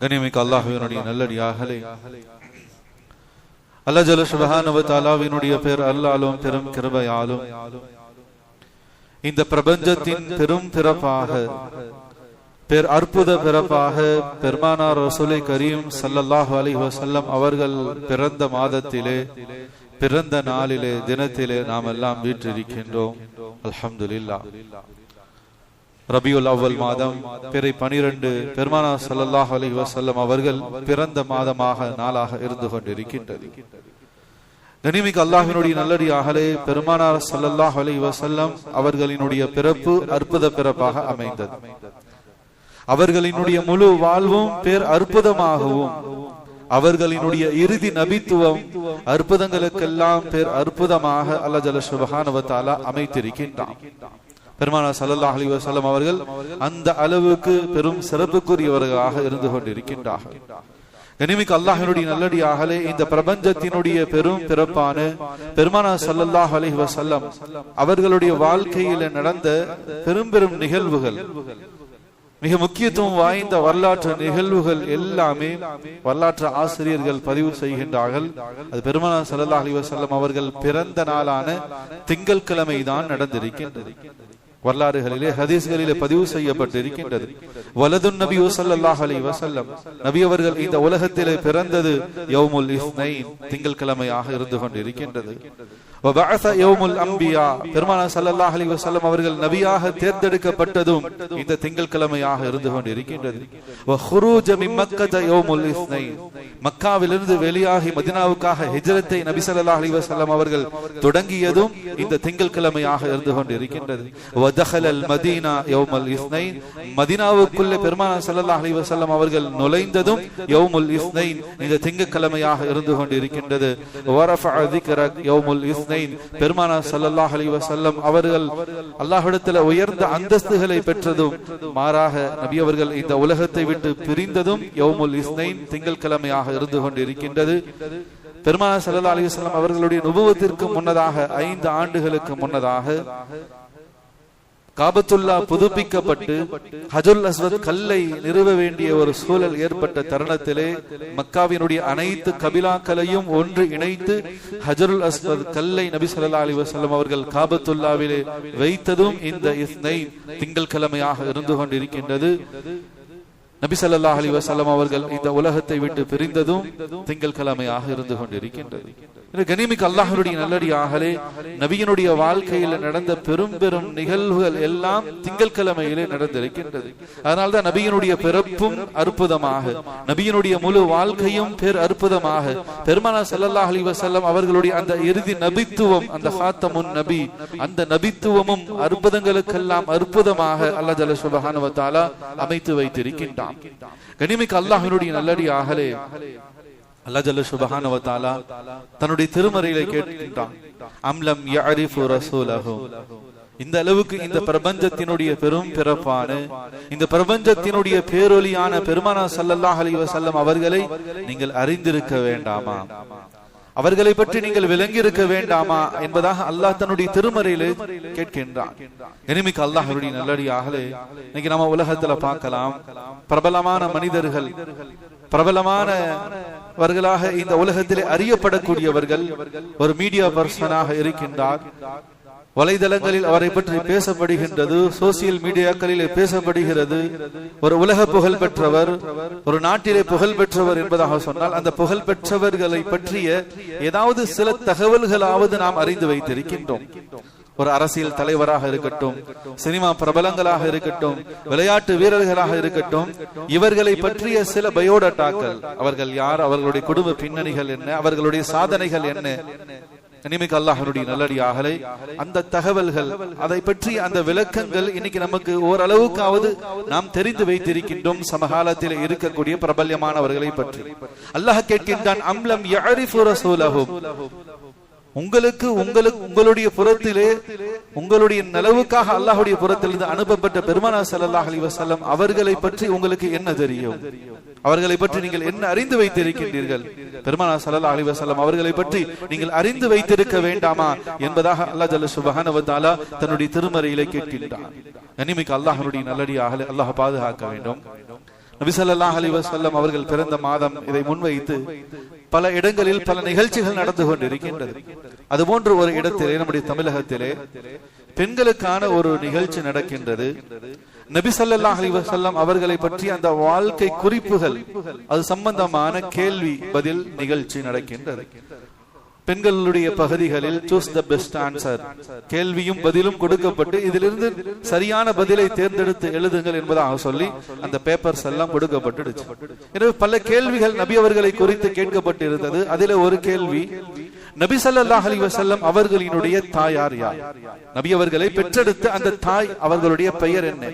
கண்ணியமிக்க அல்லாஹ்வினுடைய நல்லடியார்களே, அல்லாஹ் ஜல்ல சுப்ஹானஹு வ தஆலாவினுடைய பேர் அல்லாலும் பெரும் கிருபையாலும் இந்த பிரபஞ்சத்தின் பெரும் பிறப்பாக பேர் அற்புத பிறப்பாக பெருமானார் ரசூலை கரீம் ஸல்லல்லாஹு அலைஹி வஸல்லம் அவர்கள் பிறந்த மாதத்திலே, பிறந்த நாளிலே, தினத்திலே நாம் எல்லாம் வீற்றிருக்கின்றோம். அல்ஹம்துலில்லாஹ். ரபியுல் அவ்வல் மாதம் பிறை 12 பெருமானார் ஸல்லல்லாஹு அலைஹி வஸல்லம் அவர்கள் பிறந்த மாதமாக நாளாக இருந்து கொண்டிருக்கின்றது. கண்ணியமிக்க அல்லாஹ்வினுடைய நல்லடியார்களே, பெருமானார் ஸல்லல்லாஹு அலைஹி வஸல்லம் அவர்களினுடைய பிறப்பு அற்புத பிறப்பாக அமைந்தது. அவர்களினுடைய முழு வாழ்வும் பேர் அற்புதமாகவும், அவர்களினுடைய இறுதி நபித்துவம் அற்புதங்களுக்கெல்லாம் பேர் அற்புதமாக அல்லாஹ் ஜல்ல சுப்ஹானஹு வ தஆலா அமைத்திருக்கின்றான். பெருமானார் ஸல்லல்லாஹு அலைஹி வஸல்லம் அவர்கள் அந்த அளவுக்கு பெரும் சிறப்புக்குரியவர்களாக இருந்து கொண்டிருக்கின்றார்கள். கண்ணியமிக்க அல்லாஹ்வினுடைய நல்லடியார்களே, இந்த பிரபஞ்சத்தினுடைய பெரும் பிறப்பான பெருமானார் ஸல்லல்லாஹு அலைஹி வஸல்லம் அவர்களுடைய வாழ்க்கையில நடந்த பெரும் பெரும் நிகழ்வுகள், மிக முக்கியத்துவம் வாய்ந்த வரலாற்று நிகழ்வுகள் எல்லாமே வரலாற்று ஆசிரியர்கள் பதிவு செய்கின்றார்கள். அது பெருமானார் ஸல்லல்லாஹு அலைஹி வஸல்லம் அவர்கள் பிறந்த நாளான திங்கட்கிழமை தான் நடந்திருக்கின்றது. வரலாறுகளிலே, ஹதீஸ்களிலே பதிவு செய்யப்பட்டிருக்கின்றது. வலதுன் நபி ஸல்லல்லாஹு அலைஹி வஸல்லம் நபி அவர்கள் இந்த உலகத்திலே பிறந்தது யௌமுல் இஸ்னைன், திங்கட்கிழமையாக இருந்து கொண்டிருக்கின்றது. வபஅஸ யௌமுல் அன்பியா, பெருமானார் ஸல்லல்லாஹு அலைஹி வஸல்லம் அவர்கள் நபியாக தேர்ந்தெடுக்கப்பட்டதும் இந்த திங்கட்கிழமையாக இருந்து கொண்டிருக்கின்றது. வஹுரூஜ மின் மக்கத யௌமுல் இஸ்னைன், மக்காவிலிருந்து வெளியாகி மதீனாவுக்காக ஹிஜ்ரத்தை நபி ஸல்லல்லாஹு அலைஹி வஸல்லம் அவர்கள் தொடங்கியதும் இந்த திங்கட்கிழமையாக இருந்து கொண்டிருக்கின்றது. வதஹலல் மதீனா யௌமுல் இஸ்னைன், மதீனாவுக்குள்ளே பெருமானார் ஸல்லல்லாஹு அலைஹி வஸல்லம் அவர்கள் நுழைந்ததும் யௌமுல் இஸ்னைன் இந்த திங்கட்கிழமையாக இருந்து கொண்டிருக்கின்றது. வரஃபஅ ذிக்ர யௌமுல் இஸ்னைன், பெருமானார் ஸல்லல்லாஹு அலைஹி வஸல்லம் அவர்கள் அல்லாஹ்விடத்தில் உயர்ந்த அந்தஸ்துகளை பெற்றதும், மாறாக நபி அவர்கள் இந்த உலகத்தை விட்டு பிரிந்ததும் யௌமுல் இஸ்னைன் திங்கட்கிழமையாக இருந்து கொண்டிருக்கின்றது. பெருமானார் ஸல்லல்லாஹு அலைஹி வஸல்லம் அவர்களுடைய நுபுவத்திற்கு முன்னதாக 5 ஆண்டுகளுக்கு முன்னதாக காபத்துல்லா புதுப்பிக்கப்பட்டு ஹஜருல் அஸ்வத் கல்லை நிறுவ வேண்டிய ஒரு சூழல் ஏற்பட்ட தருணத்திலே மக்காவினுடைய அனைத்து கபிலாக்களையும் ஒன்று இணைத்து ஹஜருல் அஸ்வத் கல்லை நபி ஸல்லல்லாஹு அலைஹி வஸல்லம் அவர்கள் காபத்துல்லாவிலே வைத்ததும் இந்த இஸ்னைன் திங்கட்கிழமையாக இருந்து கொண்டிருக்கின்றது. நபி ஸல்லல்லாஹு அலைஹி வஸல்லம் அவர்கள் இந்த உலகத்தை விட்டு பிரிந்ததும் திங்கட்கிழமையாக இருந்து கொண்டிருக்கின்றது. கண்ணியமிக்க அல்லாஹ்வுடைய நல்லடியார்களே, நபியினுடைய வாழ்க்கையில் நடந்த பெரும் பெரும் நிகழ்வுகள் எல்லாம் திங்கட்கிழமையிலே நடந்திருக்கின்றது. அதனால்தான் நபியினுடைய பிறப்பும் அற்புதமாக, நபியினுடைய முழு வாழ்க்கையும் பேர் அற்புதமாக, பெருமானார் ஸல்லல்லாஹு அலைஹி வஸல்லம் அவர்களுடைய அந்த இறுதி நபித்துவம், அந்த ஹாத்தமுன் நபி, அந்த நபித்துவமும் அற்புதங்களுக்கெல்லாம் அற்புதமாக அல்லாஹ் ஜல்ல சுப்ஹானஹு வ தஆலா அமைத்து வைத்திருக்கின்றான். கண்ணியமிக்க அல்லாஹ்வினுடைய நல்லடியார்களே, அல்லாஹ் ஜல்ல சுப்ஹானஹு வ தஆலா தன்னுடைய திருமறையிலே கேட்கின்றான், அம்லம் யஅரிஃபு ரசூலஹு, இந்த அளவுக்கு இந்த பிரபஞ்சத்தினுடைய பெரும் பிறப்பான, இந்த பிரபஞ்சத்தினுடைய பேரொலியான பெருமானார் ஸல்லல்லாஹு அலைஹி வஸல்லம் அவர்களை நீங்கள் அறிந்திருக்க வேண்டாமா, அவர்களை பற்றி நீங்கள் விளங்கி இருக்க வேண்டாமா என்பதாக அல்லாஹ் தன்னுடைய திருமறையிலே கேட்கின்றான். கண்ணியமிக்க அல்லாஹ்வுடைய நல்லடியார்களே, இன்னைக்கு நம்ம உலகத்துல பார்க்கலாம், பிரபலமான மனிதர்கள், பிரபலமானவர்களாக இந்த உலகத்திலே அறியப்படக்கூடியவர்கள் ஒரு மீடியா பர்சனாக இருக்கின்றார். வலைதளங்களில் அவரை பற்றி பேசப்படுகின்றது, சோசியல் மீடியாக்களில் பேசப்படுகிறது. ஒரு உலக புகழ் பெற்றவர், ஒரு நாட்டிலே புகழ் பெற்றவர் என்பதாக சொன்னால், அந்த புகழ் பெற்றவர்களை பற்றிய ஏதாவது சில தகவல்களாவது நாம் அறிந்து வைத்திருக்கின்றோம். ஒரு அரசியல் தலைவராக இருக்கட்டும், சினிமா பிரபலங்களாக இருக்கட்டும், விளையாட்டு வீரர்களாக இருக்கட்டும், இவர்களை பற்றிய சில பயோடேட்டாக்கள், அவர்கள் யார், அவர்களுடைய குடும்ப பின்னணிகள் என்ன, அவர்களுடைய சாதனைகள் என்ன, கண்ணியமிக்க அல்லாஹ்வுடைய நல்லடியார்களே, அந்த தகவல்கள், அதை பற்றி அந்த விளக்கங்கள் இன்னைக்கு நமக்கு ஓரளவுக்காவது நாம் தெரிந்து வைத்திருக்கின்றோம். சமகாலத்தில் இருக்கக்கூடிய பிரபல்யமானவர்களை பற்றி அல்லாஹ் கேட்கின்றான், அம்லம் யஅரிஃபு ரசூலஹும், உங்களுடைய புறத்திலே, உங்களுடைய நலவுக்காக அல்லாஹ்வுடைய புறத்திலிருந்து அனுப்பப்பட்ட பெருமானார் ஸல்லல்லாஹு அலைஹி வஸல்லம் அவர்களை பற்றி உங்களுக்கு என்ன தெரியும், அவர்களை பற்றி நீங்கள் என்ன அறிந்து வைத்திருக்கின்றீர்கள், பெருமானார் ஸல்லல்லாஹு அலைஹி வஸல்லம் அவர்களை பற்றி நீங்கள் அறிந்து வைத்திருக்க வேண்டாமா என்பதாக அல்லாஹ் ஜல்ல சுப்ஹானஹு வ தஆலா தன்னுடைய திருமறையிலே கேட்கின்றான். கண்ணியமிக்க அல்லாஹ்வுடைய நல்லடியார்களே, அல்லாஹ் பாதுகாக்க வேண்டும். நபி ஸல்லல்லாஹு அலைஹி வஸல்லம் அவர்கள் பிறந்த மாதம் இதை முன்வைத்து பல இடங்களில் பல நிகழ்ச்சிகள் நடந்து கொண்டிருக்கின்றது. அதுபோன்று ஒரு இடத்திலே, நம்முடைய தமிழகத்திலே பெண்களுக்கான ஒரு நிகழ்ச்சி நடக்கின்றது. நபி ஸல்லல்லாஹு அலைஹி வஸல்லம் அவர்களை பற்றி அந்த வாழ்க்கை குறிப்புகள், அது சம்பந்தமான கேள்வி பதில் நிகழ்ச்சி நடக்கின்றது. பெண்களுடைய பகுதிகளில் சூஸ் த பெஸ்ட் ஆன்சர், கேள்வியும் பதிலும் கொடுக்கப்பட்டு இதிலிருந்து சரியான பதிலை தேர்ந்தெடுத்து எழுதுங்கள் என்பதாக சொல்லி அந்த பேப்பர்ஸ் எல்லாம் கொடுக்கப்பட்டுடுச்சு. எனவே பல கேள்விகள் நபி அவர்களை குறித்து கேட்கப்பட்டிருந்தது. அதிலே ஒரு கேள்வி, நபி ஸல்லல்லாஹு அலைஹி வஸல்லம் அவர்களினுடைய தாயார் யார்? நபி அவர்களை பெற்றெடுத்த அந்த தாய் அவர்களுடைய பெயர் என்ன?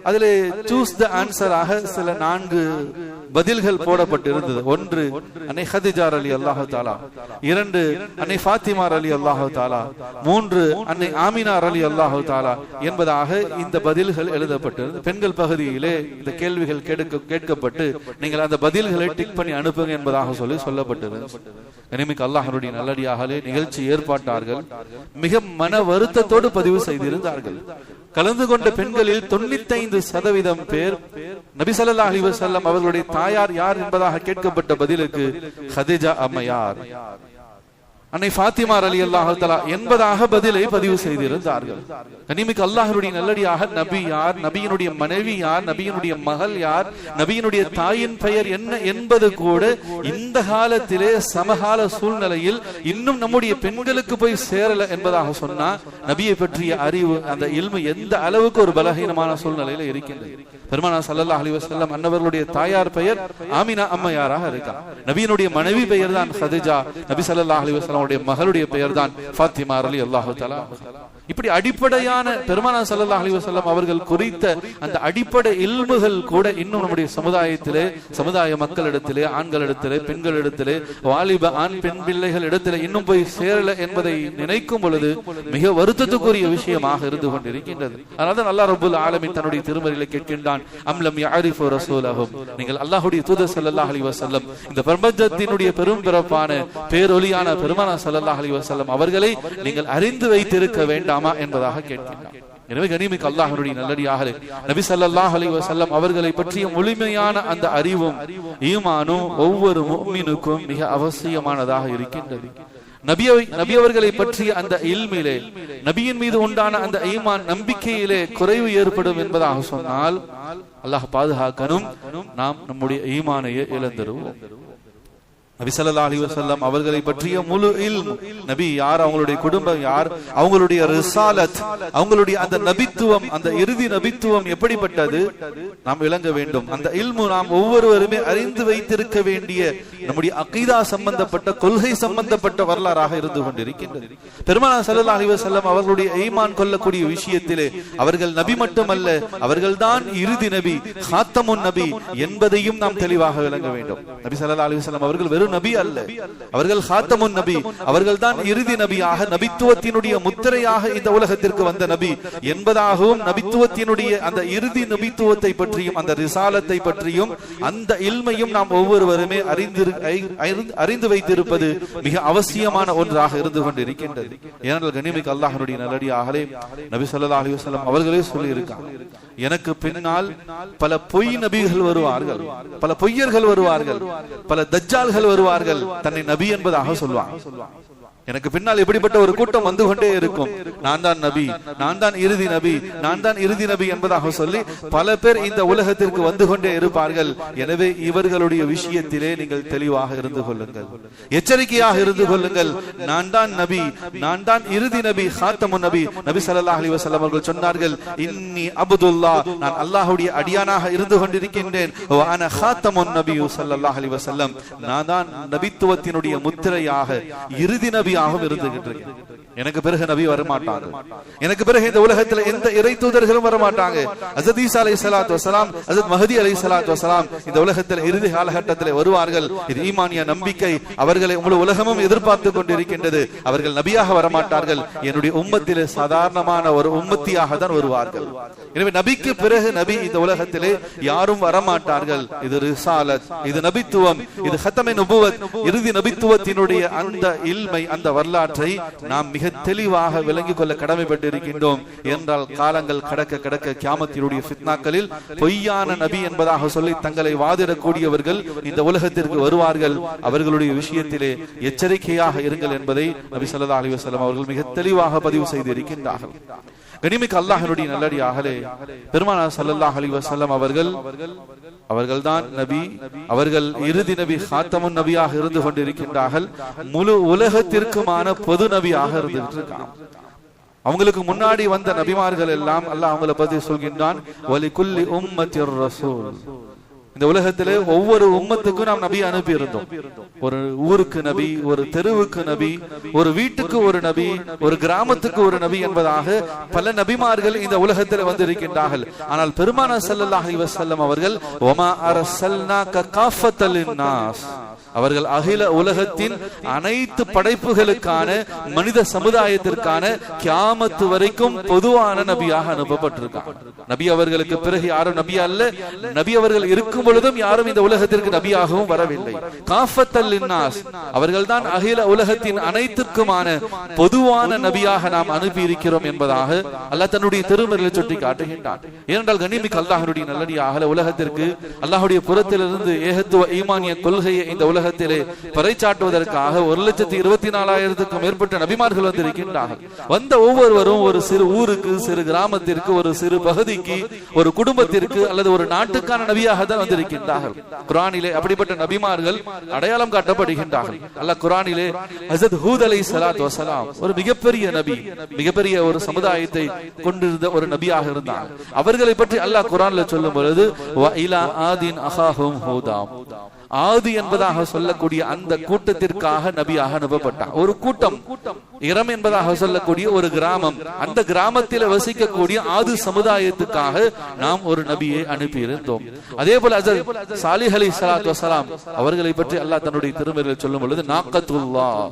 அதிலே சூஸ் த ஆன்சர் ஆக சில 4 பதில்கள் போடப்பட்டிருந்தது. 1 அன்னை ஹதீஜா ரலியல்லாஹு தஆலா, 2 அன்னை ஃபாத்திமா ரலியல்லாஹு தஆலா, 3 அன்னை ஆமினா ரலியல்லாஹு தஆலா என்பதாக இந்த பதில்கள் எழுதப்பட்டிருந்தது. பெண்கள் பகுதியிலே இந்த கேள்விகள் கேட்கப்பட்டு நீங்கள் அந்த பதில்களை டிக் பண்ணி அனுப்புங்க என்பதாக சொல்லப்பட்டிருந்தது. கனிமிக்க அல்லாஹ்வுடைய நல்லடியார்களே, நிகழ்ச்சி ஏற்பாட்டார்கள் மிக மன வருத்தத்தோடு பதிவு செய்திருந்தார்கள். கலந்து கொண்ட பெண்களில் 95% பேர் நபி ஸல்லல்லாஹு அலைஹி வஸல்லம் அவர்களுடைய தாயார் யார் என்பதாக கேட்கப்பட்ட பதிலுக்கு ஹதீஜா அம்மையார், அன்னை ஃபாத்திமா ரலியல்லாஹு தஆலா என்பதாக பதிலை பதிவு செய்திருந்தார்கள். கனிமிக்க அல்லாஹ்வுடைய நல்லடியாக, நபி யார், நபியினுடைய மனைவி யார், நபியினுடைய மகள் யார், நபியினுடைய தாயின் பெயர் என்ன என்பது கூட இந்த காலத்திலே சமகால சூழ்நிலையில் இன்னும் நம்முடைய பெண்களுக்கு போய் சேரல என்பதாக சொன்னா நபியை பற்றிய அறிவு, அந்த இல்மு எந்த அளவுக்கு ஒரு பலகீனமான சூழ்நிலையில இருக்கின்றது. பெருமானார் ஸல்லல்லாஹு அலைஹி வஸல்லம் அன்னவர்களுடைய தாயார் பெயர் ஆமினா அம்மையாராக இருக்கார். நபியினுடைய மனைவி பெயர் தான் ஹதீஜா, நபி ஸல்லல்லாஹு அலைஹி வஸல்லம் மகளுடைய பெயர் தான் ஃபாத்திமா ரலியல்லாஹு தஆலா. இப்படி அடிப்படையான பெருமானார் ஸல்லல்லாஹு அலைஹி வஸல்லம் அவர்கள் குறித்த அந்த அடிப்படை இல்முகள் கூட இன்னும் நம்முடைய சமுதாயத்திலே, சமுதாய மக்களிடத்திலே, ஆண்களிடத்திலே, பெண்களிடத்திலே, வாலிப ஆண் பெண் பிள்ளைகள் இடத்திலே இன்னும் போய் சேரல என்பதை நினைக்கும் பொழுது மிக வருத்தத்துக்குரிய விஷயமாக இருந்து கொண்டிருக்கின்றது. அதனால்தான் அல்லாஹ் ரப்பல் ஆலமீன் தன்னுடைய திருமறையிலே கேட்கின்றான், அம்லம் யஅரிஃபு ரசூலஹும், நீங்கள் அல்லாஹ்வுடைய தூதர் ஸல்லல்லாஹு அலைஹி வஸல்லம், இந்த பிரபஞ்சத்தினுடைய பெரும் பிறப்பான பேரொலியான பெருமானார் ஸல்லல்லாஹு அலைஹி வஸல்லம் அவர்களை நீங்கள் அறிந்து வைத்திருக்க வேண்டாம் என்பதாக கேட்கின்றார். எனவே கனிமிக்க அல்லாஹ்வுடைய நல்லடியார்களே, நபி ஸல்லல்லாஹு அலைஹி வஸல்லம் அவர்களை பற்றிய முழுமையான அந்த அறிவும் ஈமானும் ஒவ்வொரு முஃமினுக்கும் மிக அவசியமானதாக இருக்கின்றது. நபி அவர்களை பற்றிய அந்த இல்மிலே, நபியின் மீது உண்டான அந்த ஈமான் நம்பிக்கையிலே குறைவு ஏற்படும் என்பதாக சொன்னால் அல்லாஹ் பாதுகாக்கணும், நாம் நம்முடைய ஈமானையே இழந்துருவோம். நபி ஸல்லல்லாஹு அலைஹி வஸல்லம் அவர்களை பற்றிய முழு இல்ம், நபி யார், அவங்களுடைய குடும்பம் யார், அவங்களுடைய ரிசாலத், அவங்களுடைய அந்த நபித்துவம், அந்த இறுதி நபித்துவம் எப்படிப்பட்டது நாம் விளங்க வேண்டும். அந்த இல்மு நாம் ஒவ்வொருவருமே அறிந்து வைத்திருக்க வேண்டிய நம்முடைய அகீதா சம்பந்தப்பட்ட, கொள்கை சம்பந்தப்பட்ட வரலாறாக இருந்து கொண்டிருக்கின்றது. பெருமானார் ஸல்லல்லாஹு அலைஹி வஸல்லம் அவர்களுடைய ஈமான் கொள்ளக்கூடிய விஷயத்திலே அவர்கள் நபி மட்டுமல்ல, அவர்கள்தான் இறுதி நபி, ஹாத்தமுன் நபி என்பதையும் நாம் தெளிவாக விளங்க வேண்டும். நபி ஸல்லல்லாஹு அலைஹி வஸல்லம் அவர்கள் வெறும் நபி அல்ல, அவர்கள் ஹாத்தமுன் நபி, அவர்கள் தான் இறுதி நபியாக, நபித்துவத்தினுடைய முத்திரையாக இந்த உலகத்திற்கு வந்த நபி என்பதாகவும், நபித்துவத்தினுடைய அந்த இறுதி நபித்துவத்தை பற்றியும், அந்த ரிசாலத்தை பற்றியும், அந்த இல்மையும் நாம் ஒவ்வொருவருமே அறிந்து வைத்திருப்பது மிக அவசியமான ஒன்றாக இருந்து கொண்டிருக்கின்றது. ஏனென்றால் கண்ணியமிக்க அல்லாஹ்வுடைய நல்லடியார்களே, நபி ஸல்லல்லாஹு அலைஹி வஸல்லம் அவர்களே சொல்லி இருக்காங்க, எனக்கு பின்னால் பல பொய் நபிகள் வருவார்கள், பல பொய்யர்கள் வருவார்கள், பல தஜ்ஜால்கள் வருவார்கள், தன்னை நபி என்பதாக சொல்வாங்க. எனக்கு பின்னால் எப்படிப்பட்ட ஒரு கூட்டம் வந்து கொண்டே இருக்கும், நான் தான் நபி, நான் தான் இறுதி நபி, நான் தான் இறுதி நபி என்பதாக சொல்லி பல பேர் இந்த உலகத்திற்கு வந்து கொண்டே இருப்பார்கள். எனவே இவர்களுடைய விஷயத்திலே நீங்கள் தெளிவாக இருந்து கொள்ளுங்கள், எச்சரிக்கையாக இருந்து கொள்ளுங்கள். நான் தான் நபி, நான் தான் இறுதி நபி, ஹாத்தமுன் நபி. நபி ஸல்லல்லாஹு அலைஹி வஸல்லம் அவர்கள் சொன்னார்கள், இன்னி அப்துல்லாஹ், நான் அல்லாஹ்வுடைய அடியானாக இருந்து கொண்டிருக்கின்றேன், வ அன ஹாத்தமுன் நபி ஸல்லல்லாஹு அலைஹி வஸல்லம், நான் தான் நபித்துவத்தினுடைய முத்திரையாக இறுதி நபி இருந்துகிட்டு. எனக்கு பிறகு நபி வரமாட்டாங்க, எனக்கு பிறகு இந்த உலகத்தில் எந்த இறை தூதர்களும் வரமாட்டாங்க. ஹஜ்ரத் ஈசா அலைஹிஸ்ஸலாத்து வஸலாம், ஹஜ்ரத் மஹ்தி அலைஹிஸ்ஸலாத்து வஸலாம் இந்த உலகத்தில் இறுதி காலகட்டத்தில் வருவார்கள். இது ஈமானிய நம்பிக்கை. அவர்களை முழு உலகமும் எதிர்பார்த்து கொண்டிருக்கின்றது. அவர்கள் நபியாக வரமாட்டார்கள், என்னுடைய உம்மத்திலே சாதாரணமான ஒரு உம்மத்தியாக தான் வருவார்கள். எனவே நபிக்கு பிறகு நபி இந்த உலகத்திலே யாரும் வரமாட்டார்கள். இது ரிசாலத், இது நபித்துவம், இது ஹத்தமே நுபுவத், இறுதி நபித்துவத்தினுடைய அந்த இல்மை, அந்த வரலாற்றை நாம் மிக மிக தெளிவாக விளங்கிக் கொள்ள கடமைப்பட்டு இருக்கின்றோம். என்றால் காலங்கள் கடக்க கடக்க கியாமத்தினுடைய ஃபித்னாக்களில் பொய்யான நபி என்பதாக சொல்லி தங்களை வாதிடக்கூடியவர்கள் இந்த உலகத்திற்கு வருவார்கள். அவர்களுடைய விஷயத்திலே எச்சரிக்கையாக இருங்கள் என்பதை நபி ஸல்லல்லாஹு அலைஹி வஸல்லம் அவர்கள் மிக தெளிவாக பதிவு செய்து இருக்கின்றார்கள். கனிமிக்க அல்லாஹ்வுடைய நல்லடியார்களே, பெருமானார் ஸல்லல்லாஹு அலைஹி வஸல்லம் அவர்கள்தான் நபி. அவர்கள் இறுதி நபி ஹாத்தமுன் நபியாக இருந்து கொண்டிருக்கின்றார்கள். முழு உலகத்திற்குமான பொது நபியாக இருந்திருக்காங்க. அவங்களுக்கு முன்னாடி வந்த நபிமார்கள் எல்லாம் அல்லாஹ் அவங்களை பத்தி சொல்கின்றான், வலிகுல்லி உம்மத்திர் ரசூல். இந்த உலகத்திலே ஒவ்வொரு உம்மத்துக்கும் நாம் நபி அனுப்பி இருந்தோம். ஒரு ஊருக்கு நபி, ஒரு தெருவுக்கு நபி, ஒரு வீட்டுக்கு ஒரு நபி, ஒரு கிராமத்துக்கு ஒரு நபி என்பதாக பல நபிமார்கள் இந்த உலகத்தில் வந்து இருக்கின்றார்கள். ஆனால் பெருமானார் ஸல்லல்லாஹு அலைஹி வஸல்லம் அவர்கள் வமா அர்ஸல்னாக காஃபத்தல் லின்னாஸ், அவர்கள் அகில உலகத்தின் அனைத்து படைப்புகளுக்கான மனித சமுதாயத்திற்கான கியாமத்து வரைக்கும் பொதுவான நபியாக அனுப்பப்பட்டிருக்காங்க. நபி அவர்களுக்கு பிறகு யாரும் நபி அல்ல. நபி அவர்கள் இருக்கும் பொழுதும் யாரும் இந்த உலகத்திற்கு நபியாகவும் வரவில்லை. காஃபத்தல் லின்னாஸ், அவர்கள் தான் அகில உலகத்தின் அனைத்திற்குமான பொதுவான நபியாக நாம் அனுப்பி இருக்கிறோம் என்பதாக அல்லாஹ் தன்னுடைய திருமறையில் சுட்டி காட்டுகின்றான். ஏனென்றால் கண்ணியமிக்க அல்லாஹ்வுடைய நல்லடியாக உலகத்திற்கு அல்லாஹ்வுடைய புறத்திலிருந்து ஏகத்துவ ஈமானிய கொள்கையை இந்த உலகத்திலே பறைச்சாட்டுவதற்காக 1,24,000க்கும் மேற்பட்ட நபிமார்கள் வந்திருக்கின்றார்கள். வந்த ஒவ்வொருவரும் ஒரு சிறு ஊருக்கு, சிறு கிராமத்திற்கு, ஒரு சிறு பகுதிக்கு, ஒரு குடும்பத்திற்கு அல்லது ஒரு நாட்டுக்கான நபியாக தான் வந்திருக்கின்றார்கள். குர்ஆனிலே அப்படிப்பட்ட நபிமார்கள் அடையாளம் காட்டப்படுகின்றார்கள். அல்லாஹ் குர்ஆனிலே ஹஜ்ரத் ஹூத் அலைஹிஸ்ஸலாத்து வஸலாம் ஒரு மிகப்பெரிய நபி, மிகப்பெரிய ஒரு சமுதாயத்தை கொண்டிருந்த ஒரு நபியாக இருந்தார். அவர்களை பற்றி அல்லாஹ் குர்ஆனிலே சொல்லும் பொழுது வ இலா ஆதின் அஹாஹும் ஹூதாம், ஆதி என்பதாக சொல்லக்கூடிய அந்த கூட்டத்திற்காக நபியாக அனுப்பப்பட்டார். ஒரு கூட்டம், இரம் என்பதாக சொல்லக்கூடிய ஒரு கிராமம், அந்த கிராமத்தில் வசிக்கக்கூடிய ஆது சமுதாயத்துக்காக நாம் ஒரு நபியை அனுப்பி இருந்தோம். அதே போல ஹஜ்ரத் சாலிஹ் அலைஹிஸ்ஸலாத்து வஸலாம் அவர்களை பற்றி அல்லாஹ் தன்னுடைய திருமறையில் சொல்லும் பொழுது நாக்கத்துல்லாஹ்,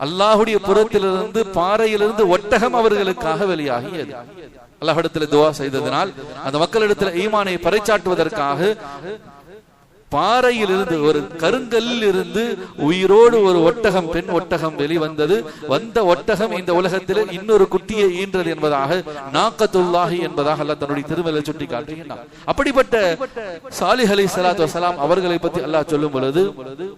அல்லாஹ்வுடைய புறத்திலிருந்து பாறையிலிருந்து ஒட்டகம் அவர்களுக்காக வெளியாகியது. அல்லாஹ்விடத்தில் துஆ செய்ததனால் அந்த மக்களிடத்தில் ஈமானை பறைச்சாட்டுவதற்காக பாறையில் இருந்து, ஒரு கருங்கல்லில் இருந்து உயிரோடு ஒரு ஒட்டகம், பெண் ஒட்டகம் வெளிவந்தது. வந்த ஒட்டகம் இந்த உலகத்தில் இன்னொரு குட்டியை ஈன்றது என்பதாக நாக்கத்துல்லாஹி என்பதாக அல்லாஹ் தன்னுடைய திருமறையில் சுட்டி காட்டுகின்றார். அப்படிப்பட்ட சாலிஹ் அலைஹிஸ்ஸலாத்து வஸலாம் அவர்களை பற்றி அல்லாஹ் சொல்லும் பொழுது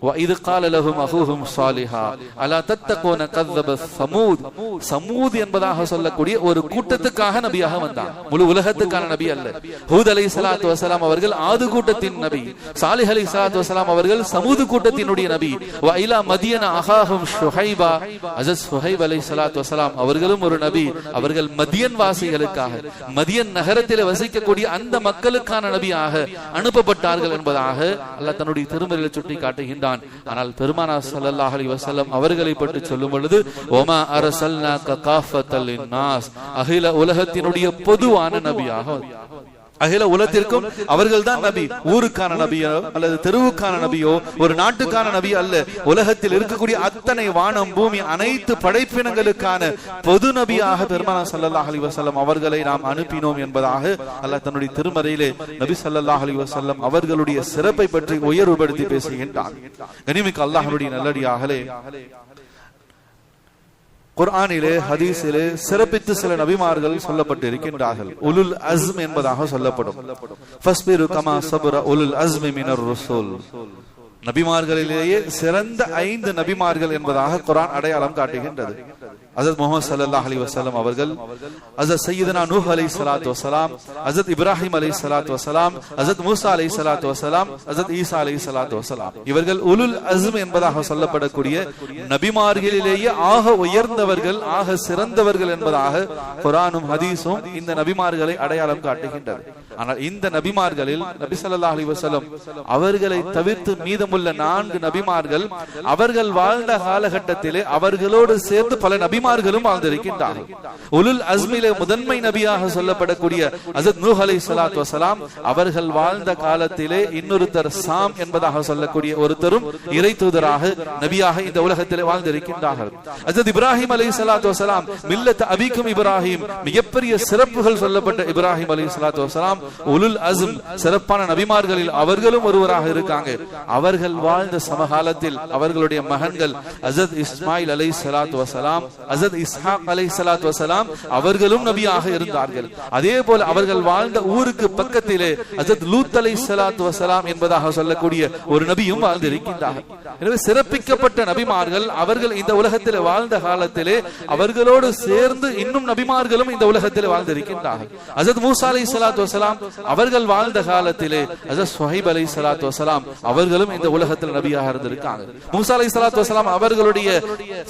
வ இத் கால லஹும் அஹூஹும் ஸாலிஹா அலா தத்தகூன கذب ஸமூத், ஸமூத் என்பதாக சொல்லக்கூடிய ஒரு கூட்டத்துக்காக நபியாக வந்தார். முழு உலகத்துக்கான நபி அல்ல. ஹூத் அலைஹிஸ்ஸலாத்து வஸலாம் அவர்கள் ஆது கூட்டத்தின் நபி, சாலிஹ் அலைஹிஸ்ஸலாத்து வஸலாம் அவர்கள் சமூது கூட்டத்தினுடைய நபி. வ இலா மதியன அஹாஹும் ஷுஹைபா, ஹஜ்ரத் ஷுஹைப் அலைஹிஸ்ஸலாத்து வஸலாம் அவர்களும் ஒரு நபி. அவர்கள் மதியன் வாசிகளுக்காக, மதியன் நகரத்தில் வசிக்கக்கூடிய அந்த மக்களுக்கான நபியாக அனுப்பப்பட்டார்கள் என்பதாக அல்லாஹ் தன்னுடைய திருமறையில் சுட்டி காட்டுகின்றான். ஆனால் பெருமானார் ஸல்லல்லாஹு அலைஹி வஸல்லம் அவர்களை பற்றி சொல்லும் பொழுது வமா அர்ஸல்னாக காஃபத்தல் லின்னாஸ், அகில உலகத்தினுடைய பொதுவான நபியாக, அகில உலகத்திற்கும் அவர்கள் தான் நபி. ஊருக்கான நபியோ அல்லது தெருவுக்கான நபியோ ஒரு நாட்டுக்கான நபி அல்ல. உலகத்தில் இருக்கக்கூடிய அத்தனை வானம் பூமி அனைத்து படைப்பினங்களுக்கான பொது நபியாக பெருமானார் ஸல்லல்லாஹு அலைஹி வஸல்லம் அவர்களை நாம் அனுப்பினோம் என்பதாக அல்லாஹ் தன்னுடைய திருமறையிலே நபி ஸல்லல்லாஹு அலைஹி வஸல்லம் அவர்களுடைய சிறப்பை பற்றி உயர்வுபடுத்தி பேசுகின்றார். கனிமிக்க அல்லாஹ்வுடைய நல்லடியார்களே, குர்ஆனிலே ஹதீஸிலே சிறப்பித்து சில நபிமார்கள் சொல்லப்பட்டு இருக்கின்றார்கள். உலுல் அஸ்ம் என்பதாக சொல்லப்படும். ஃபஸ்பிரு கமா சபர உலுல் அஸ்மி மினர் ருசூல், நபிமார்களிலேயே சிறந்த 5 நபிமார்கள் என்பதாக குர்ஆன் அடையாளம் காட்டுகின்றது. ஹஜ்ரத் முஹம்மது ஸல்லல்லாஹு அலைஹி வஸல்லம் அவர்கள், ஹஜ்ரத் சய்யிதுனா நூஹ் அலைஹிஸ்ஸலாத்து வஸலாம், ஹஜ்ரத் இப்ராஹிம் அலைஹிஸ்ஸலாத்து வஸலாம், ஹஜ்ரத் மூஸா அலைஹிஸ்ஸலாத்து வஸலாம், ஹஜ்ரத் ஈசா அலைஹிஸ்ஸலாத்து வஸலாம், இவர்கள் உலுல் அஸ்ம் என்பதாக சொல்லப்படக்கூடிய நபிமார்களிலேயே ஆக உயர்ந்தவர்கள், ஆக சிறந்தவர்கள் என்பதாக குர்ஆனும் ஹதீஸும் இந்த நபிமார்களை அடையாளம் காட்டுகின்றது. ஆனால் இந்த நபிமார்களில் நபி ஸல்லல்லாஹு அலைஹி வஸல்லம் அவர்களை தவிர்த்து மீதமுள்ள 4 நபிமார்கள் அவர்கள் வாழ்ந்த காலகட்டத்திலே அவர்களோடு சேர்ந்து பல நபிமார்களும் வாழ்ந்திருக்கின்றார்கள். உலுல் அஸ்மிலே முதன்மை நபியாக சொல்லப்படக்கூடிய ஹஜ்ரத் நூஹ் அலைஹிஸ்ஸலாத்து வஸலாம் அவர்கள் வாழ்ந்த காலத்திலே இன்னொருத்தர் சாம் என்பதாக சொல்லக்கூடிய ஒருத்தரும் இறை தூதராக நபியாக இந்த உலகத்திலே வாழ்ந்திருக்கின்றார்கள். ஹஜ்ரத் இப்ராஹிம் அலைஹிஸ்ஸலாத்து வஸலாம், மில்லத் அபீக்கும் இப்ராஹிம், மிகப்பெரிய சிறப்புகள் சொல்லப்பட்ட இப்ராஹிம் அலைஹிஸ்ஸலாத்து வஸலாம் உலுல் அஸ்ம், சிறப்பான நபிமார்களில் அவர்களும் ஒருவராக இருக்காங்க. அவர்கள் வாழ்ந்த சமகாலத்தில் அவர்களுடைய மகன்கள் ஹஜ்ரத் இஸ்மாயில் அலைஹிஸ்ஸலாத்து வஸலாம், ஹஸரத் இஸ்ஹாக் அலைஹிஸ்ஸலாத்து வஸலாம் அவர்களும் நபியாக இருந்தார்கள். அதே போல அவர்கள் வாழ்ந்த ஊருக்கு பக்கத்திலே ஹஸரத் லூத் அலைஹிஸ்ஸலாத்து வஸலாம் என்பதாக சொல்லக்கூடிய ஒரு நபியும் வாழ்ந்திருக்கின்றார்கள். எனவே சிறப்பிக்கப்பட்ட நபிமார்கள் அவர்கள் இந்த உலகத்தில் வாழ்ந்த காலத்திலே அவர்களோடு சேர்ந்து இன்னும் நபிமார்களும் இந்த உலகத்தில் வாழ்ந்திருக்கின்றார்கள். ஹஸரத் மூசா அலைஹிஸ்ஸலாத்து வஸலாம் அவர்கள் வாழ்ந்த காலத்திலே ஹஸரத் ஸுஹைப் அலைஹிஸ்ஸலாத்து வஸலாம் அவர்களும் இந்த உலகத்தில் நபியாக இருந்திருக்காங்க. மூசா அலைஹிஸ்ஸலாத்து வஸலாம் அவர்களுடைய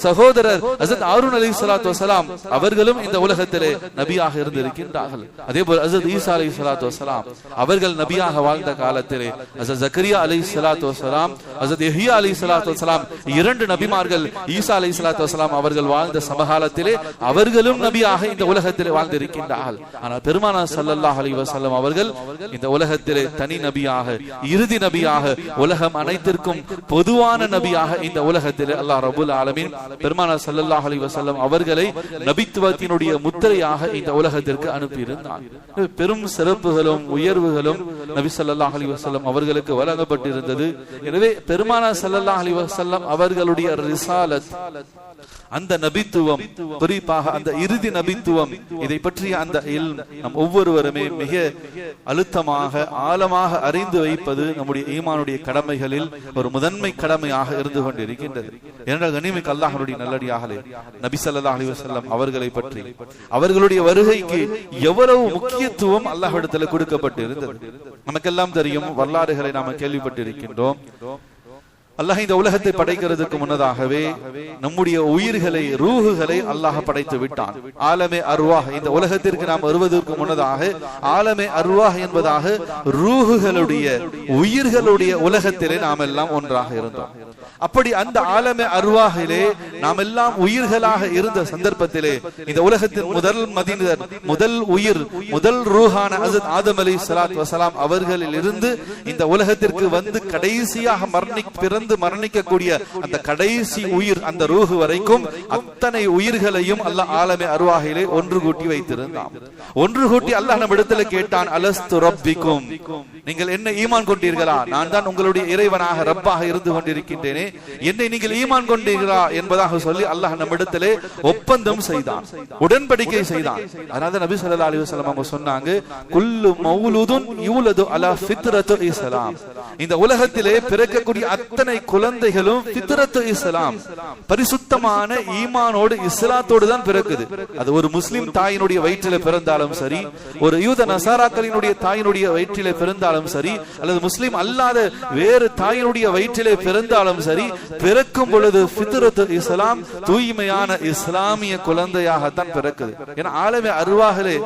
சகோதரர் ஹஸரத் ஹாரூன் அலைஹிஸ்ஸலாத்து வஸலாம் அவர்களும் இந்த உலகத்திலே நபியாக இருந்திருக்கின்றார்கள். அதே போல ஹஸரத் ஈசா அலைஹிஸ்ஸலாத்து வஸலாம் அவர்கள் நபியாக வாழ்ந்த காலத்திலே ஹஸரத் ஜக்கரியா அலைஹிஸ்ஸலாத்து வஸலாம் ஹஸரத் யஹ்யா அலைஹிஸ்ஸலாத்து வஸலாம் இரண்டு நபிமார்கள் ஈசா அலைஹிஸ்ஸலாத்து வஸலாம் அவர்கள் வாழ்ந்த சமகாலத்திலே அவர்களும் நபியாக இந்த உலகத்திலே வாழ்ந்திருக்கின்றார்கள். ஆனால் பெருமானார் ஸல்லல்லாஹு அலைஹி வஸல்லம் அவர்கள் இந்த உலகத்திலே தனி நபியாக இறுதி நபியாக உலகம் அனைத்திற்கும் பொதுவான நபியாக இந்த உலகத்திலே அல்லாஹ் ரப்பல் ஆலமீன் பெருமானார் ஸல்லல்லாஹு அலைஹி வஸல்லம் அவர்களை நபித்துவத்தினுடைய முத்திரையாக இந்த உலகத்திற்கு அனுப்பியிருந்தார். பெரும் சிறப்புகளும் உயர்வுகளும் நபி ஸல்லல்லாஹு அலைஹி வஸல்லம் அவர்களுக்கு வழங்கப்பட்டிருந்தது. எனவே பெருமானார் ஸல்லல்லாஹு அலைஹி வஸல்லம் அவர்களுடைய ரிசாலத், அந்த நபித்துவம், குறிப்பாக அந்த இறுதி நபித்துவம், இதை பற்றிய அந்த இல்ம் நம் ஒவ்வொருவருமே மிக அழுத்தமாக ஆழமாக அறிந்து வைப்பது நம்முடைய ஈமானுடைய கடமைகளில் ஒரு முதன்மை கடமையாக இருந்து கொண்டிருக்கின்றது. ஏனென்றால் கண்ணியமிக்க அல்லாஹ்வுடைய நல்லடியார்களே, நபி ஸல்லல்லாஹு அலைஹி வஸல்லம் அவர்களை பற்றி அவர்களுடைய வருகைக்கு எவ்வளவு முக்கியத்துவம் அல்லாஹ்விடத்தில் கொடுக்கப்பட்டு இருந்தது நமக்கெல்லாம் தெரியும். வரலாறுகளை நாம் கேள்விப்பட்டிருக்கின்றோம். அல்லாஹ் இந்த உலகத்தை படைக்கிறதுக்கு முன்னதாகவே நம்முடைய உயிர்களை, ரூஹுகளை அல்லாஹ் படைத்து விட்டான். ஆலமே அர்வாஹ், இந்த உலகத்திற்கு நாம் வருவதற்கு முன்னதாக ஆலமே அர்வாஹ் என்பதாக ரூஹுகளுடைய, உயிர்களுடைய உலகத்திலே நாம் எல்லாம் ஒன்றாக இருந்தோம். அப்படி அந்த ஆலமே அர்வாஹிலே நாம் எல்லாம் உயிர்களாக இருந்த சந்தர்ப்பத்திலே இந்த உலகத்தின் முதல் மனிதர், முதல் உயிர், முதல் ரூஹான ஹஸரத் ஆதம் அலைஹிஸ்ஸலாத்து வஸலாம் அவர்களில் இருந்து இந்த உலகத்திற்கு வந்து கடைசியாக பிறந்து மரணிக்கக்கூடிய அந்த கடைசி உயிர், அந்த ரூஹு வரைக்கும் அத்தனை உயிர்களையும் அல்லாஹ் ஆலமே அர்வாஹிலே ஒன்று கூட்டி வைத்திருந்தான். ஒன்று கூட்டி அல்லாஹ் நம்ம இடத்துல கேட்டான், அலஸ்து ரப்பிக்கும், நீங்கள் என்ன ஈமான் கொண்டீர்களா? நான் தான் உங்களுடைய இறைவனாக ரப்பாக இருந்து கொண்டிருக்கின்றேனே, என்னை நீங்கள் ஈமான் கொண்டீர்களா என்பதாக சொல்லி அல்லாஹ் நம்மிடத்திலே ஒப்பந்தம் செய்தான், உடன்படிக்கை செய்தான். அதனால நபி ஸல்லல்லாஹு அலைஹி வஸல்லம் அவங்க சொன்னாங்க, குல்லு மௌலூதுன் யூலது அலா ஃபித்ரத்து இஸ்லாம், இந்த உலகத்திலே பிறக்கக்கூடிய அத்தனை குழந்தைகளும் ஃபித்ரத்து இஸ்லாம், பரிசுத்தமான ஈமானோடு இஸ்லாத்தோடு தான் பிறக்குது. அது ஒரு முஸ்லிம் தாயினுடைய வயிற்றிலே பிறந்தாலும் சரி, ஒரு யூத நசாராக்களினுடைய தாயினுடைய வயிற்றிலே பிறந்தாலும் சரி, அல்லது முஸ்லிம் அல்லாத வேறு தாயினுடைய வயிற்றிலே பிறந்தாலும் சரி, பிறக்கும் பொழுது ஃபித்ரத்து இஸ்லாம், தூய்மையான இஸ்லாமிய குழந்தையாகத்தான் பிறக்குது. ஏன்னா ஆலமே அர்வாஹிலே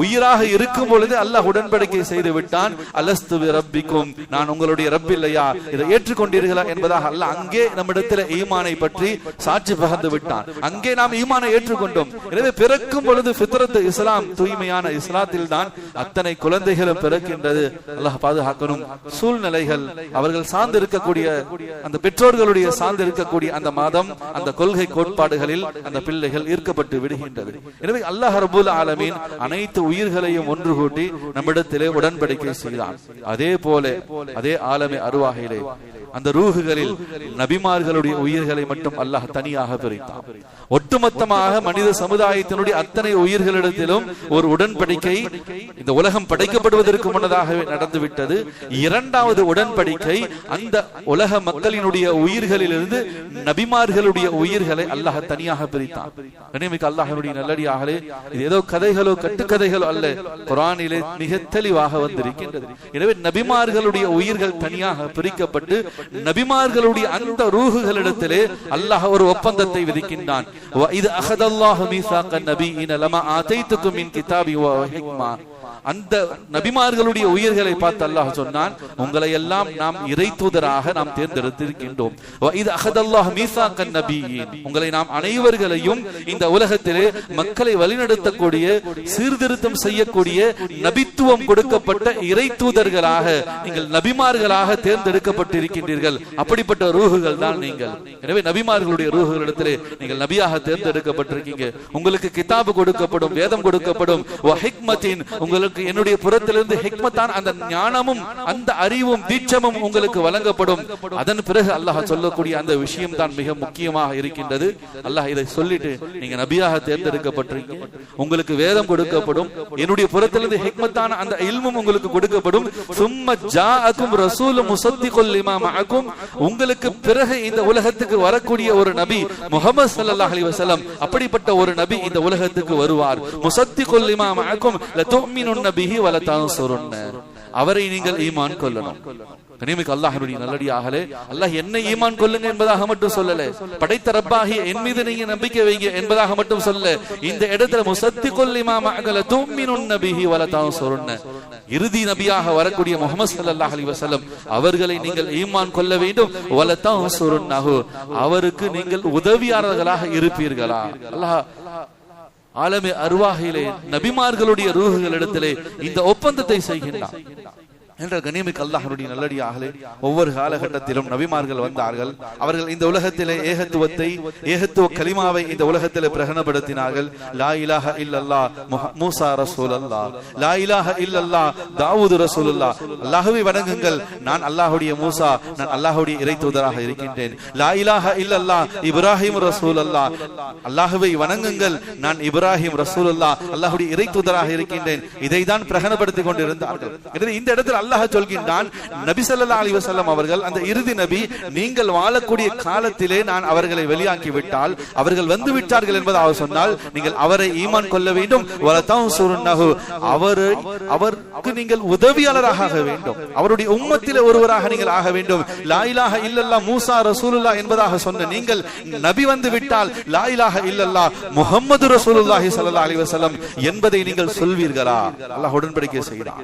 உயிராக இருக்கும் பொழுது அல்லாஹ் உடன்படிக்கை செய்து விட்டான், அலஸ்து ரப்பிக்கும், நான் உங்களுடைய ரப் இல்லையா, இதை ஏற்றுக்கொண்டீர்களா என்பதாக அல்லாஹ் அங்கே நம்மிடத்தில் ஈமானை பற்றி சாட்சி பகர்ந்து விட்டான். அங்கே நாம் ஈமானை ஏற்றுக்கொண்டோம். எனவே பிறக்கும் பொழுது ஃபித்ரத்து இஸ்லாம், தூய்மையான இஸ்லாத்தில் தான் அத்தனை குழந்தைகளும் பிறக்கின்றது. அல்லாஹ் பாதுகாக்கணும். சூழ்நிலைகள், அவர்கள் சார்ந்து இருக்கக்கூடிய அந்த பெற்றோர்களுடைய சார்ந்து இருக்கக்கூடிய அந்த மதம், அந்த கொள்கை கோட்பாடுகளில் அந்த பிள்ளைகள் ஈர்க்கப்பட்டு விடுகின்றது. எனவே அல்லாஹ் ரப்பல் ஆலமீன் அனைத்து உயிர்களையும் ஒன்று கூட்டி நம்மிடத்திலே உடன்படிக்கை செய்தான். அதே போல அதே ஆலமே அர்வாஹிலே அந்த ரூஹுகளில் நபிமார்களுடைய உயிர்களை மட்டும் அல்லாஹ் தனியாக பிரித்தான். ஒட்டுமொத்தமாக மனித சமுதாயத்தினுடைய அத்தனை உயிர்களிடத்திலும் ஒரு உடன்படிக்கை இந்த உலகம் படைக்கப்படுவதற்கு முன்னதாகவே நடந்துவிட்டது. இரண்டாவது உடன்படிக்கை, அந்த உலக மக்களினுடைய உயிர்களிலிருந்து நபிமார்களுடைய உயிர்களை அல்லாஹ் தனியாக பிரித்தான். கண்ணியமிக்க அல்லாஹ்வுடைய நல்லடியார்களே, இது ஏதோ கதைகளோ கட்டுக்கதைகளோ அல்ல, குர்ஆனிலே மிக தெளிவாக வந்திருக்கின்றது. எனவே நபிமார்களுடைய உயிர்கள் தனியாக பிரிக்கப்பட்டு நபிமார்களுடைய அந்த ரூஹுகளிடத்திலே அல்லாஹ் ஒரு ஒப்பந்தத்தை விதிக்கின்றான். وَإِذْ أَخَذَ اللَّهُ مِيثَاقَ النَّبِيِّينَ لَمَا آتَيْتُكُم مِّن كِتَابٍ وَحِكْمَةٍ, அந்த நபிமார்களுடைய உயிர்களை பார்த்து அல்லாஹ் சொன்னான், உங்களை எல்லாம் நாம் இறை தூதராக நாம் தேர்ந்தெடுத்திருக்கின்றோம். وَإِذْ أَخَذَ اللَّهُ مِيثَاقَ النَّبِيِّينَ, உங்களை நாம் அனைவர்களையும் இந்த உலகத்திலே மக்களை வழிநடத்தக்கூடிய, சீர்திருத்தம் செய்யக்கூடிய, நபித்துவம் கொடுக்கப்பட்ட இறை தூதர்களாக நீங்கள் நபிமார்களாக தேர்ந்தெடுக்கப்பட்டிருக்கின்றீர்கள். அப்படிப்பட்ட ரூஹுகள் தான் நீங்கள். எனவே நபிமார்களுடைய ரூஹுகளிடத்திலே நீங்கள் நபியாக தேர்ந்தெடுக்கப்பட்டிருக்கீங்க. உங்களுக்கு கிதாபு கொடுக்கப்படும், வேதம் கொடுக்கப்படும், வஹிக்மத்தின், உங்களுக்கு உங்களுக்கு என்னுடைய புறத்திலிருந்து ஹிக்மத்தான் அந்த ஞானமும் அந்த அறிவும் தீட்சமும் உங்களுக்கு வழங்கப்படும். அதன் பிறகு அல்லாஹ் சொல்லக்கூடிய அந்த விஷயம் தான் மிக முக்கியமாக இருக்கின்றது. அல்லாஹ் இதை சொல்லிட்டு நீங்க நபியாக தேர்ந்தெடுக்கப்பட்டிருக்கீங்க, உங்களுக்கு வேதம் கொடுக்கப்படும், என்னுடைய புறத்திலிருந்து ஹிக்மத்தான அந்த இல்மும் உங்களுக்கு கொடுக்கப்படும். சும்ம ஜாஅக்கும் ரசூலும் முஸத்திகுல் லிமா மஅக்கும், உங்களுக்கு பிறகு இந்த உலகத்துக்கு வரக்கூடிய ஒரு நபி முஹம்மது ஸல்லல்லாஹு அலைஹி வஸல்லம், அப்படிப்பட்ட ஒரு நபி இந்த உலகத்துக்கு வருவார். முஸத்திகுல் லிமா மஅக்கும் லதுமினுன் பிஹி வ லதன்சுருன்ன, அவரை நீங்கள் ஈமான் கொள்ளணும். கனிமிக்கு அல்லாஹ்வுடைய நல்லடியார்களே, அல்லாஹ் என்ன ஈமான் கொள்ளுங்க என்பதாக மட்டும் சொல்லல, படைத்த ரப்பாகிய என் மீது நீங்க நம்பிக்கை வைங்க என்பதாக மட்டும் சொல்லல. இந்த இடத்துல முஸத்திகுல் லிமா மஅகல துமினுன் பிஹி வ லதன்சுருன்ன, இறுதி நபியாக வரக்கூடிய முஹம்மது ஸல்லல்லாஹு அலைஹி வஸல்லம் அவர்களை நீங்கள் ஈமான் கொள்ள வேண்டும். வ லதன்சுருன்னஹு, அவருக்கு நீங்கள் உதவியாளர்களாக இருப்பீர்களா? அல்லாஹ் ஆலமே அர்வாஹிலே நபிமார்களுடைய ரூஹுகளிடத்திலே இந்த ஒப்பந்தத்தை செய்கின்றார் என்ற கனிமிக்கு அல்லாஹ்வுடைய நல்லடியார்களே, ஒவ்வொரு காலகட்டத்திலும் நபிமார்கள் வந்தார்கள். அவர்கள் இந்த உலகத்திலே ஏகத்துவத்தை, ஏகத்துவ கலிமாவை இந்த உலகத்திலே பிரகடனப்படுத்தினார்கள். லா இலாஹ இல்லல்லாஹ் மூசா ரசூலுல்லாஹ், லா இலாஹ இல்லல்லாஹ் தாவூது ரசூலுல்லாஹ், அல்லாஹ்வை வணங்குங்கள், நான் அல்லாஹ்வுடைய மூசா, நான் அல்லாஹ்வுடைய இறை தூதராக இருக்கின்றேன். லா இலாஹ இல்லல்லாஹ் இப்ராஹிம் ரசூலுல்லாஹ், அல்லாஹ்வை வணங்குங்கள், நான் இப்ராஹிம் ரசூலுல்லாஹ் அல்லாஹ்வுடைய இறை தூதராக இருக்கின்றேன். இதை தான் பிரகடனப்படுத்திக் கொண்டிருந்தார்கள். எனவே இந்த இடத்தில் அல்லாஹ் சொல்கின்றான், நபி ஸல்லல்லாஹு அலைஹி வஸல்லம் அவர்கள் அந்த இறுதி நபி, நீங்கள் வாழக்கூடிய காலத்திலே நான் அவர்களை வெளியாக்கி விட்டால், அவர்கள் வந்து விட்டார்கள் என்பதாக சொன்னால் நீங்கள் அவரை ஈமான் கொள்ள வேண்டும். வலதன்சுருன்னஹு, அவருக்கு நீங்கள் உதவியாளராக ஆக வேண்டும், அவருடைய உம்மத்திலே ஒருவராக நீங்கள் ஆக வேண்டும். லா இலாஹ இல்லல்லாஹ் மூசா ரசூலுல்லாஹ் என்பதாக சொன்ன நீங்கள் நபி வந்து விட்டால் லா இலாஹ இல்லல்லாஹ் முஹம்மது ரசூலுல்லாஹி ஸல்லல்லாஹு அலைஹி வஸல்லம் என்பதை நீங்கள் சொல்வீர்களா? அல்லாஹ் உடன்படிக்கை செய்கிறான்.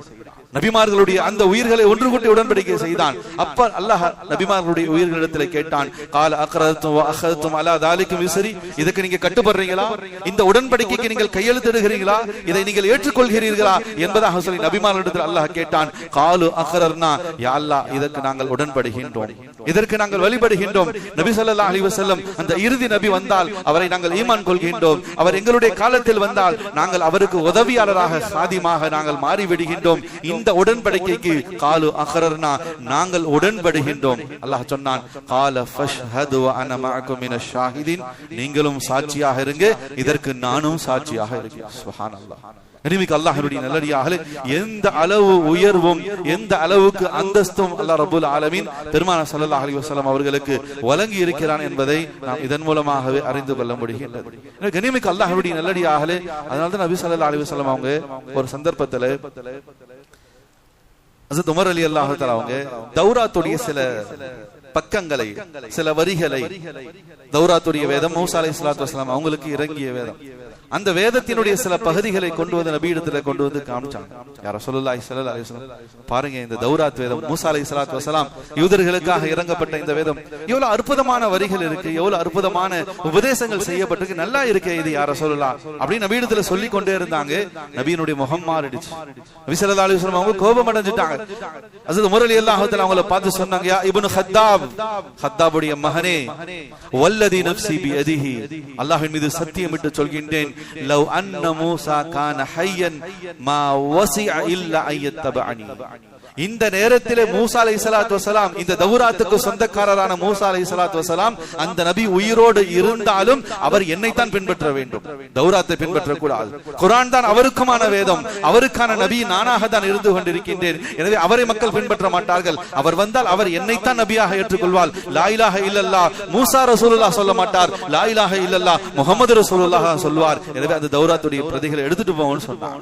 நபிமார்களுடைய அந்த உயிர்களை ஒன்று கூட்டி உடன்படிக்கை செய்தான். அப்ப அல்லாஹ் நபிமார்களுடைய உயிர்களிடத்தில் கேட்டான், கால அக்ரதும் வ அஹதும் அலா தாலிகும் யுஸ்ரி, இதுக்கு நீங்க கட்டுப்படுறீங்களா? இந்த உடன்படிக்கைக்கு நீங்கள் கையெழுத்திடுகிறீர்களா? இதை நீங்கள் ஏற்றுக்கொள்கிறீர்களா என்பதாக சொல்லி நபிமார்களிடத்தில் அல்லாஹ் கேட்டான். காலு அக்ரர்னா, யா அல்லாஹ் இதற்கு நாங்கள் உடன்படுகின்றோம், இதற்கு நாங்கள் வழிபடுகின்றோம். நபி ஸல்லல்லாஹு அலைஹி வஸல்லம் அந்த இறுதி நபி வந்தால் அவரை நாங்கள் ஈமான் கொள்கின்றோம். அவர் எங்களுடைய காலத்தில் வந்தால் நாங்கள் அவருக்கு உதவியாளராக சாதிமாக நாங்கள் மாறிவிடுகின்றோம். இந்த உடன்படிக்கைக்கு காலு அக்ரர்னா, நாங்கள் உடன்படுகின்றோம். அல்லாஹ் சொன்னான், கால ஃபஷ்ஹது வ அன மஅகும் மினஷ் ஷாஹிதீன், நீங்களும் சாட்சியாக இருங்க, இதற்கு நானும் சாட்சியாக இருக்கிறேன். சுப்ஹானல்லாஹ். நபிக்கு அல்லாஹ்வுடைய நல்லடியார்களே, எந்த அளவு உயர்வும் எந்த அளவுக்கு அந்தஸ்தும் அல்லாஹ் ரப்பல் ஆலமீன் பெருமானார் ஸல்லல்லாஹு அலைஹி வஸல்லம் அவர்களுக்கு வழங்கி இருக்கிறான் என்பதை நாம் இதன் மூலமாகவே அறிந்து கொள்ள முடிகின்றது. கனிமிக்கு அல்லாஹ்வுடைய நல்லடியார்களே, அதனால தான் நபி ஸல்லல்லாஹு அலைஹி வஸல்லம் அவங்க ஒரு சந்தர்ப்பத்துல ஹஜ்ரத் உமர் ரலியல்லாஹு தஆலா அவங்க தௌராத்துடைய சில பக்கங்களை, சில வரிகளை, தௌராத்துடைய வேதம் மூசா அலைஹிஸ்ஸலாத்து வஸலாம் அவங்களுக்கு இறங்கிய வேதம், அந்த வேதத்தினுடைய சில பகுதிகளை கொண்டு வந்து நபியிடத்துல கொண்டு வந்து காமிச்சாங்க. யா ரசூலுல்லாஹி ஸல்லல்லாஹு அலைஹி வஸல்லம், பாருங்க இந்த தௌராத் வேதம் மூசா அலைஹிஸ்ஸலாத்து வஸலாம் யூதர்களுக்காக இறங்கப்பட்ட இந்த வேதம் எவ்வளவு அற்புதமான வரிகள் இருக்கு, எவ்வளவு அற்புதமான உபதேசங்கள் செய்யப்பட்டிருக்கு, நல்லா இருக்கு இது யா ரசூலுல்லாஹ் அப்படி நபியிடத்துல சொல்லி கொண்டே இருந்தாங்க. நபியினுடைய முகம் மாறிடுச்சு. நபி ஸல்லல்லாஹு அலைஹி வஸல்லம் அவங்க கோபம் அடைஞ்சிட்டாங்க. ஹஜ்ரத் உமர் ரலியல்லாஹு தஆலா அவங்கள பார்த்து சொன்னாங்க, யா இப்னு ஹத்தாப், ஹத்தாபுடைய மகனே, வல்லதி நஃப்ஸி பியதிஹி, அல்லாஹ்வின் மீது சத்தியமிட்டு சொல்கின்றேன், லவ் அன்ன மூசா கான ஹய்யன் மா வஸிஅ இல்லா அய்யத்தபஅனி, இந்த நேரத்திலே மூசா அலைஹிஸ்ஸலாத்து வஸலாம், இந்த தௌராத்துக்கு சொந்தக்காரரான மூசா அலைஹிஸ்ஸலாத்து வஸலாம் அந்த நபி உயிரோடு இருந்தாலும் அவர் என்னை தான் பின்பற்ற வேண்டும், தௌராத்தை பின்பற்ற கூடாது. குர்ஆன் தான் அவருக்குமான வேதம், அவருக்கான நபி நானாக தான் இருந்து கொண்டிருக்கின்றேன். எனவே அவரை மக்கள் பின்பற்ற மாட்டார்கள். அவர் வந்தால் அவர் என்னை தான் நபியாக ஏற்றுக்கொள்வார். லா இலாஹ இல்லல்லாஹ் மூசா ரசூலுல்லாஹ் சொல்ல மாட்டார், லா இலாஹ இல்லல்லாஹ் முஹம்மது ரசூலுல்லாஹ் சொல்வார். எனவே அந்த தௌராத்துடைய பிரதிகளை எடுத்துட்டு போவோம்னு சொன்னார்.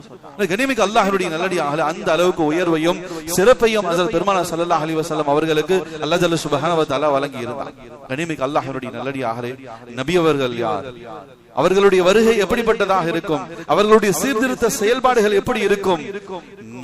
கனிமிக்கு அல்லாஹ்வுடைய நல்லடியார்களே, அந்த அளவுக்கு உயர்வையும் சிறப்பையும் ஹஜ்ரத் பெருமானார் ஸல்லல்லாஹு அலைஹி வஸல்லம் அவர்களுக்கு அல்லாஹ் ஜல்ல சுப்ஹானஹு வ தஆலா வழங்கி இருந்தார். கனிமிக்கு அல்லாஹ்வுடைய நல்லடியார்களே, நபி அவர்கள் யார், அவர்களுடைய வருகை எப்படிப்பட்டதாக இருக்கும், அவர்களுடைய சீர்திருத்த செயல்பாடுகள் எப்படி இருக்கும்,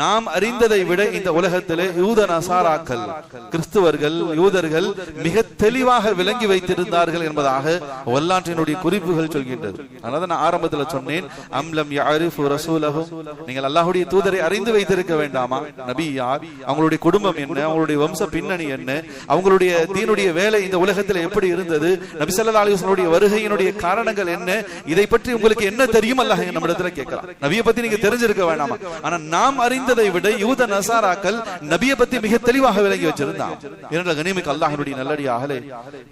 நாம் அறிந்ததை விட இந்த உலகத்திலே யூத நசாராக்கள், கிறிஸ்துவர்கள், யூதர்கள் மிக தெளிவாக விளங்கி வைத்திருந்தார்கள் என்பதாக வரலாற்றினுடைய குறிப்புகள் சொல்கின்றது. அதனால நான் ஆரம்பத்தில் சொன்னேன், அம்லம் யஅரிஃபு ரசூலஹு, நீங்கள் அல்லாஹ்வுடைய தூதரை அறிந்து வைத்திருக்க வேண்டாமா? நபி யார், அவங்களுடைய குடும்பம் என்ன, அவங்களுடைய வம்ச பின்னணி என்ன, அவங்களுடைய தீனுடைய வேலை இந்த உலகத்தில் எப்படி இருந்தது, நபி ஸல்லல்லாஹு அலைஹி வஸல்லம் வருகையினுடைய காரணங்கள் என்ன, இதை பற்றி உங்களுக்கு என்ன தெரியும் அல்லாஹ் நம்மிடத்துல கேட்கலாம். நபியை பத்தி நீங்க தெரிஞ்சிருக்க வேண்டாமா? ஆனா நாம் அறிந்ததை விட யூத நசாராக்கள் நபியை பத்தி மிக தெளிவாக விளங்கி வச்சிருந்தாங்க. இரண்டு கனிமிக்கு அல்லாஹ்வுடைய நல்லடியார்களே,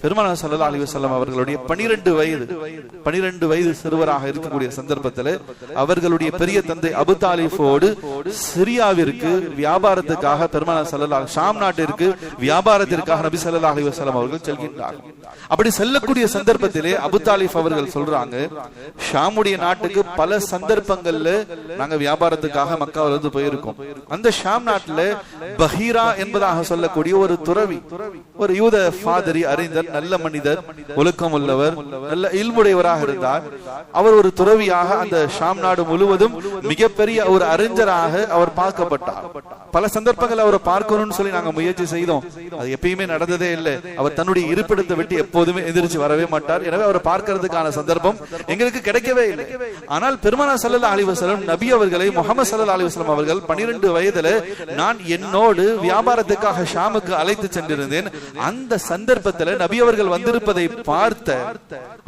பெருமானார் ஸல்லல்லாஹு அலைஹி வஸல்லம் அவர்களுடைய 12 வயது சிறுவராக இருக்கக்கூடிய சந்தர்ப்பத்தில் அவர்களுடைய பெரிய தந்தை அபு தாலிபோடு சிரியாவிற்கு வியாபாரத்துக்காக பெருமானார் ஸல்லல்லாஹு ஷாம் நாட்டிற்கு வியாபாரத்திற்காக நபி ஸல்லல்லாஹு அலைஹி வஸல்லம் அவர்கள் செல்கின்றார்கள். அப்படி செல்லக்கூடிய சந்தர்ப்பத்திலே அபு தாலிப் அவர்கள் சொல்றாங்க, ஷாமுடைய நாட்டுக்கு பல சந்தர்ப்பங்கள்ல நாங்க வியாபாரத்துக்காக மக்காவில இருந்து போயிருக்கோம். அந்த ஷாம் நாட்டுல பஹீரா என்பதாக சொல்லக்கூடிய ஒரு துறவி, ஒரு யூத ஃபாதரி, அறிஞர், நல்ல மனிதர், ஒழுக்கம் உள்ளவர், நல்ல இல்முடையவராக இருந்தார். அவர் ஒரு துறவியாக அந்த ஷாம் நாடு முழுவதும் மிகப்பெரிய ஒரு அறிஞராக அவர் பார்க்கப்பட்டார். பல சந்தர்ப்பங்கள் அவரை பார்க்கணும்னு சொல்லி நாங்க முயற்சி செய்தோம், அது எப்பயுமே நடந்ததே இல்லை. அவர் தன்னுடைய இருப்பிடத்தை விட்டு எப்போதுமே எதிர்த்து வரவே மாட்டார். எனவே அவரை பார்க்கிறதுக்கான சந்தர்ப்பம் எங்களுக்கு கிடைக்கவே இல்லை. ஆனால் பெருமானார் ஸல்லல்லாஹு அலைஹி வஸல்லம் நபி அவர்களை, முஹம்மது ஸல்லல்லாஹு அலைஹி வஸல்லம் அவர்கள் 12 வயதுல நான் என்னோடு வியாபாரத்துக்காக ஷாமுக்கு அழைத்து சென்றிருந்தேன். அந்த சந்தர்ப்பத்தில் நபி அவர்கள் வந்திருப்பதை பார்த்த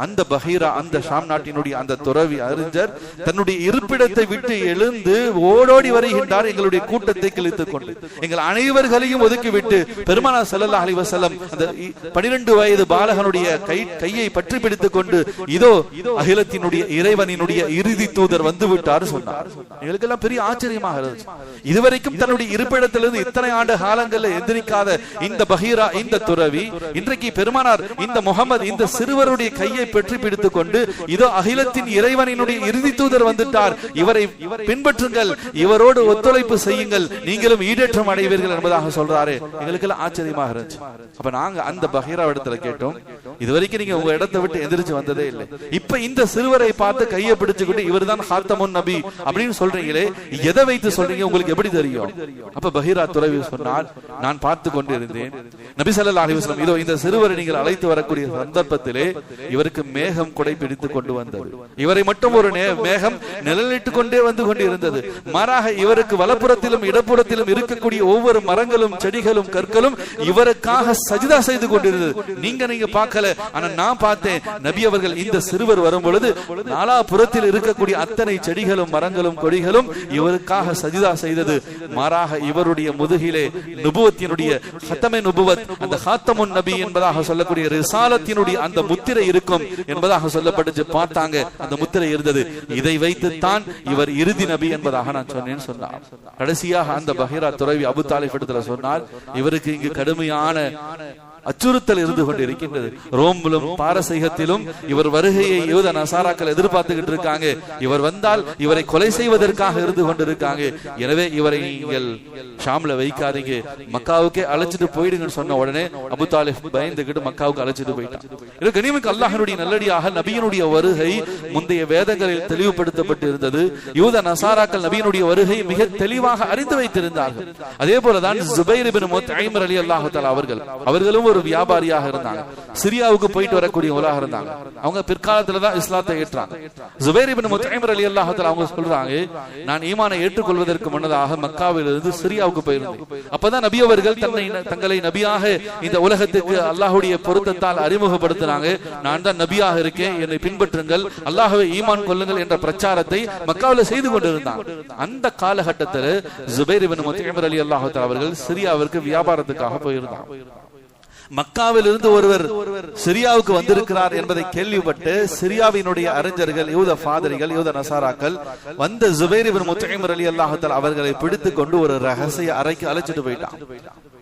அந்த பஹீரா, அந்த ஷாம் நாட்டினுடைய அந்த துறவி அறிஞர் தன்னுடைய இருப்பிடத்தை விட்டு எழுந்து ஓடோடி வருகின்றார். எங்களுடைய கூட்டத்தை கிழித்துக் கொண்டு எங்கள் அனைவர்களையும் ஒதுக்கிவிட்டு பெருமானார் ஸல்லல்லாஹு அலைஹி வஸல்லம் அந்த 12 வயது பாலகனுடைய கையை பற்றி பிடித்துக் கொண்டு, இதோ அகிலத்தினுடைய இறைவனினுடைய இறுதி தூதர் வந்து விட்டார் சொன்னார். எங்களுக்கு எல்லாம் பெரிய ஆச்சரியமாக இருந்துச்சு. இதுவரைக்கும் தன்னுடைய இருப்பிடத்திலிருந்து இத்தனை ஆண்டு காலங்களில் எந்திரிக்காத இந்த பஹீரா, இந்த துறவி, இன்றைக்கு பெருமானார் இந்த முகமது இந்த சிறுவருடைய கையை பற்றி பிடித்துக் கொண்டு, இதோ அகிலத்தின் இறைவனினுடைய இறுதி தூதர் வந்துட்டார், இவரை பின்பற்றுங்கள், இவரோடு ஒத்துழைப்பு செய்யுங்கள், நீங்களும் ஈடேற்றம் அடைவீர்கள் என்பதாக சொல்றாரு. எங்களுக்கு எல்லாம் ஆச்சரியமாக இருந்துச்சு. அப்ப நாங்க அந்த பஹீரா இடத்துல கேட்டோம், இதுவரைக்கும் நீங்க உங்க இடத்தை விட்டு எந்திரிச்சு வந்ததே இல்லை, இப்ப இந்த சிறுவரை பார்த்து கையை பிடிச்சுக்கிட்டு இவர்தான் ஹாத்தமுன் நபி அப்படின்னு சொல்றீங்களே, எதை வைத்து சொல்றீங்க, உங்களுக்கு எப்படி தெரியும்? அப்ப பஹீரா துறவி சொன்னார், நான் பார்த்து கொண்டு இருந்தேன், நபி ஸல்லல்லாஹு அலைஹி வஸல்லம் இதோ இந்த சிறுவரை நீங்கள் அழைத்து வரக்கூடிய சந்தர்ப்பத்திலே இவருக்கு மேகம் கொடை பிடித்துக் கொண்டு வந்தது. இவரை மட்டும் ஒரு மேகம் நிழலிட்டுக் கொண்டே வந்து கொண்டு இருந்தது. மாறாக இவருக்கு வலப்புறத்திலும் இடப்புறத்திலும் இருக்கக்கூடிய ஒவ்வொரு மரங்களும் செடிகளும் கற்களும் இவருக்காக சஜிதா செய்து கொண்டிருந்தது. நீங்க பார்க்கல, ஆனா நான் பார்த்தேன். நபி அவர்கள் இந்த சிறுவர் வரும் பொழுது நாலாபுறத்தில் இருக்கக்கூடிய அத்தனை செடிகளும் மரங்களும் கொடிகளும் இவருக்காக சஜிதா செய்தது. மாறாக இவருடைய முதுகிலே நுபுவத்தினுடைய ஹத்தமே நுபுவத், அந்த ஹாத்தமுன் நபி என்பதாக சொல்லக்கூடிய ரிசாலத்தினுடைய அந்த முத்திரை இருக்கும் என்பதாக சொல்லப்பட்டு பார்த்தாங்க. அந்த முத்திரை இருந்தது. இதை வைத்துத்தான் இவர் இறுதி நபி என்பதாக நான் சொன்னேன்னு சொன்னார். கடைசியாக அந்த பஹீரா துறவி அபு தாலிப் இடத்துல சொன்னார், இவருக்கு இங்கு கடுமையான அச்சுறுத்தல் இருந்து கொண்டு இருக்கின்றது. ரோமிலும் பாரசீகத்திலும் இவர் வருகையை யூத நசாராக்கள் எதிர்பார்த்துக்கிட்டு இருக்காங்க. இவர் வந்தால் இவரை கொலை செய்வதற்காக இருந்து கொண்டிருக்காங்க. எனவே இவரை நீங்கள் ஷாம்ல வைக்காதீங்க, மக்காவுக்கே அழைச்சிட்டு போயிடுங்கன்னு சொன்ன உடனே அபு தாலிப் பயந்துகிட்டு மக்காவுக்கு அழைச்சிட்டு போயிட்டான். கனிமிக்கு அல்லாஹ்வுடைய நல்லடியாக நபியினுடைய வருகை முந்தைய வேதங்களில் தெளிவுபடுத்தப்பட்டு இருந்தது. யூத நசாராக்கள் நபியினுடைய வருகை மிக தெளிவாக அறிந்து வைத்திருந்தார்கள். அதே போலதான் ஜுபைர் இப்னு முத்இம் ரலியல்லாஹு தஆலா அவர்களும் ஒரு வியாபாரியாக இருந்தாங்க. சிரியாவுக்கு போயிட்டு வரக்கூடியவங்களாக இருந்தாங்க. அவங்க பிற்காலத்துல தான் இஸ்லாத்தை ஏற்றாங்க. ஜுபைர் இப்னு முத்இம் ரலியல்லாஹு தஆலா அவங்க சொல்றாங்க, நான் ஈமானை ஏற்றுக்கொள்வதற்கு முன்னதாக மக்காவிலிருந்து சிரியாவுக்கு போயிருந்தேன். அப்பதான் நபி அவர்கள் தங்களை நபியாக இந்த உலகத்துக்கு அல்லாஹ்வுடைய பொருத்தத்தால் அறிமுகப்படுத்தினாங்க. நான் தான் நபியாக இருக்கேன், என்னை பின்பற்றுங்கள், அல்லாஹ்வை ஈமான் கொள்ளுங்கள் என்ற பிரச்சாரத்தை மக்காவில் செய்து கொண்டிருந்தாங்க. அந்த காலகட்டத்தில் ஜுபைர் இப்னு முத்இம் ரலியல்லாஹு தஆலா அவர்கள் சிரியாவிற்கு வியாபாரத்துக்காக போயிருந்தாங்க. மக்காவில் இருந்து ஒருவர் சிரியாவுக்கு வந்திருக்கிறார் என்பதை கேள்விப்பட்டு சிரியாவினுடைய அறிஞர்கள், யூத ஃபாதரிகள், யூத நசாராக்கள் வந்த ஜுபைர் இப்னு முத்இம் ரலியல்லாஹு தஆலா அவர்களை பிடித்துக் கொண்டு ஒரு ரகசிய அறைக்கு அழைச்சிட்டு போயிட்டான்.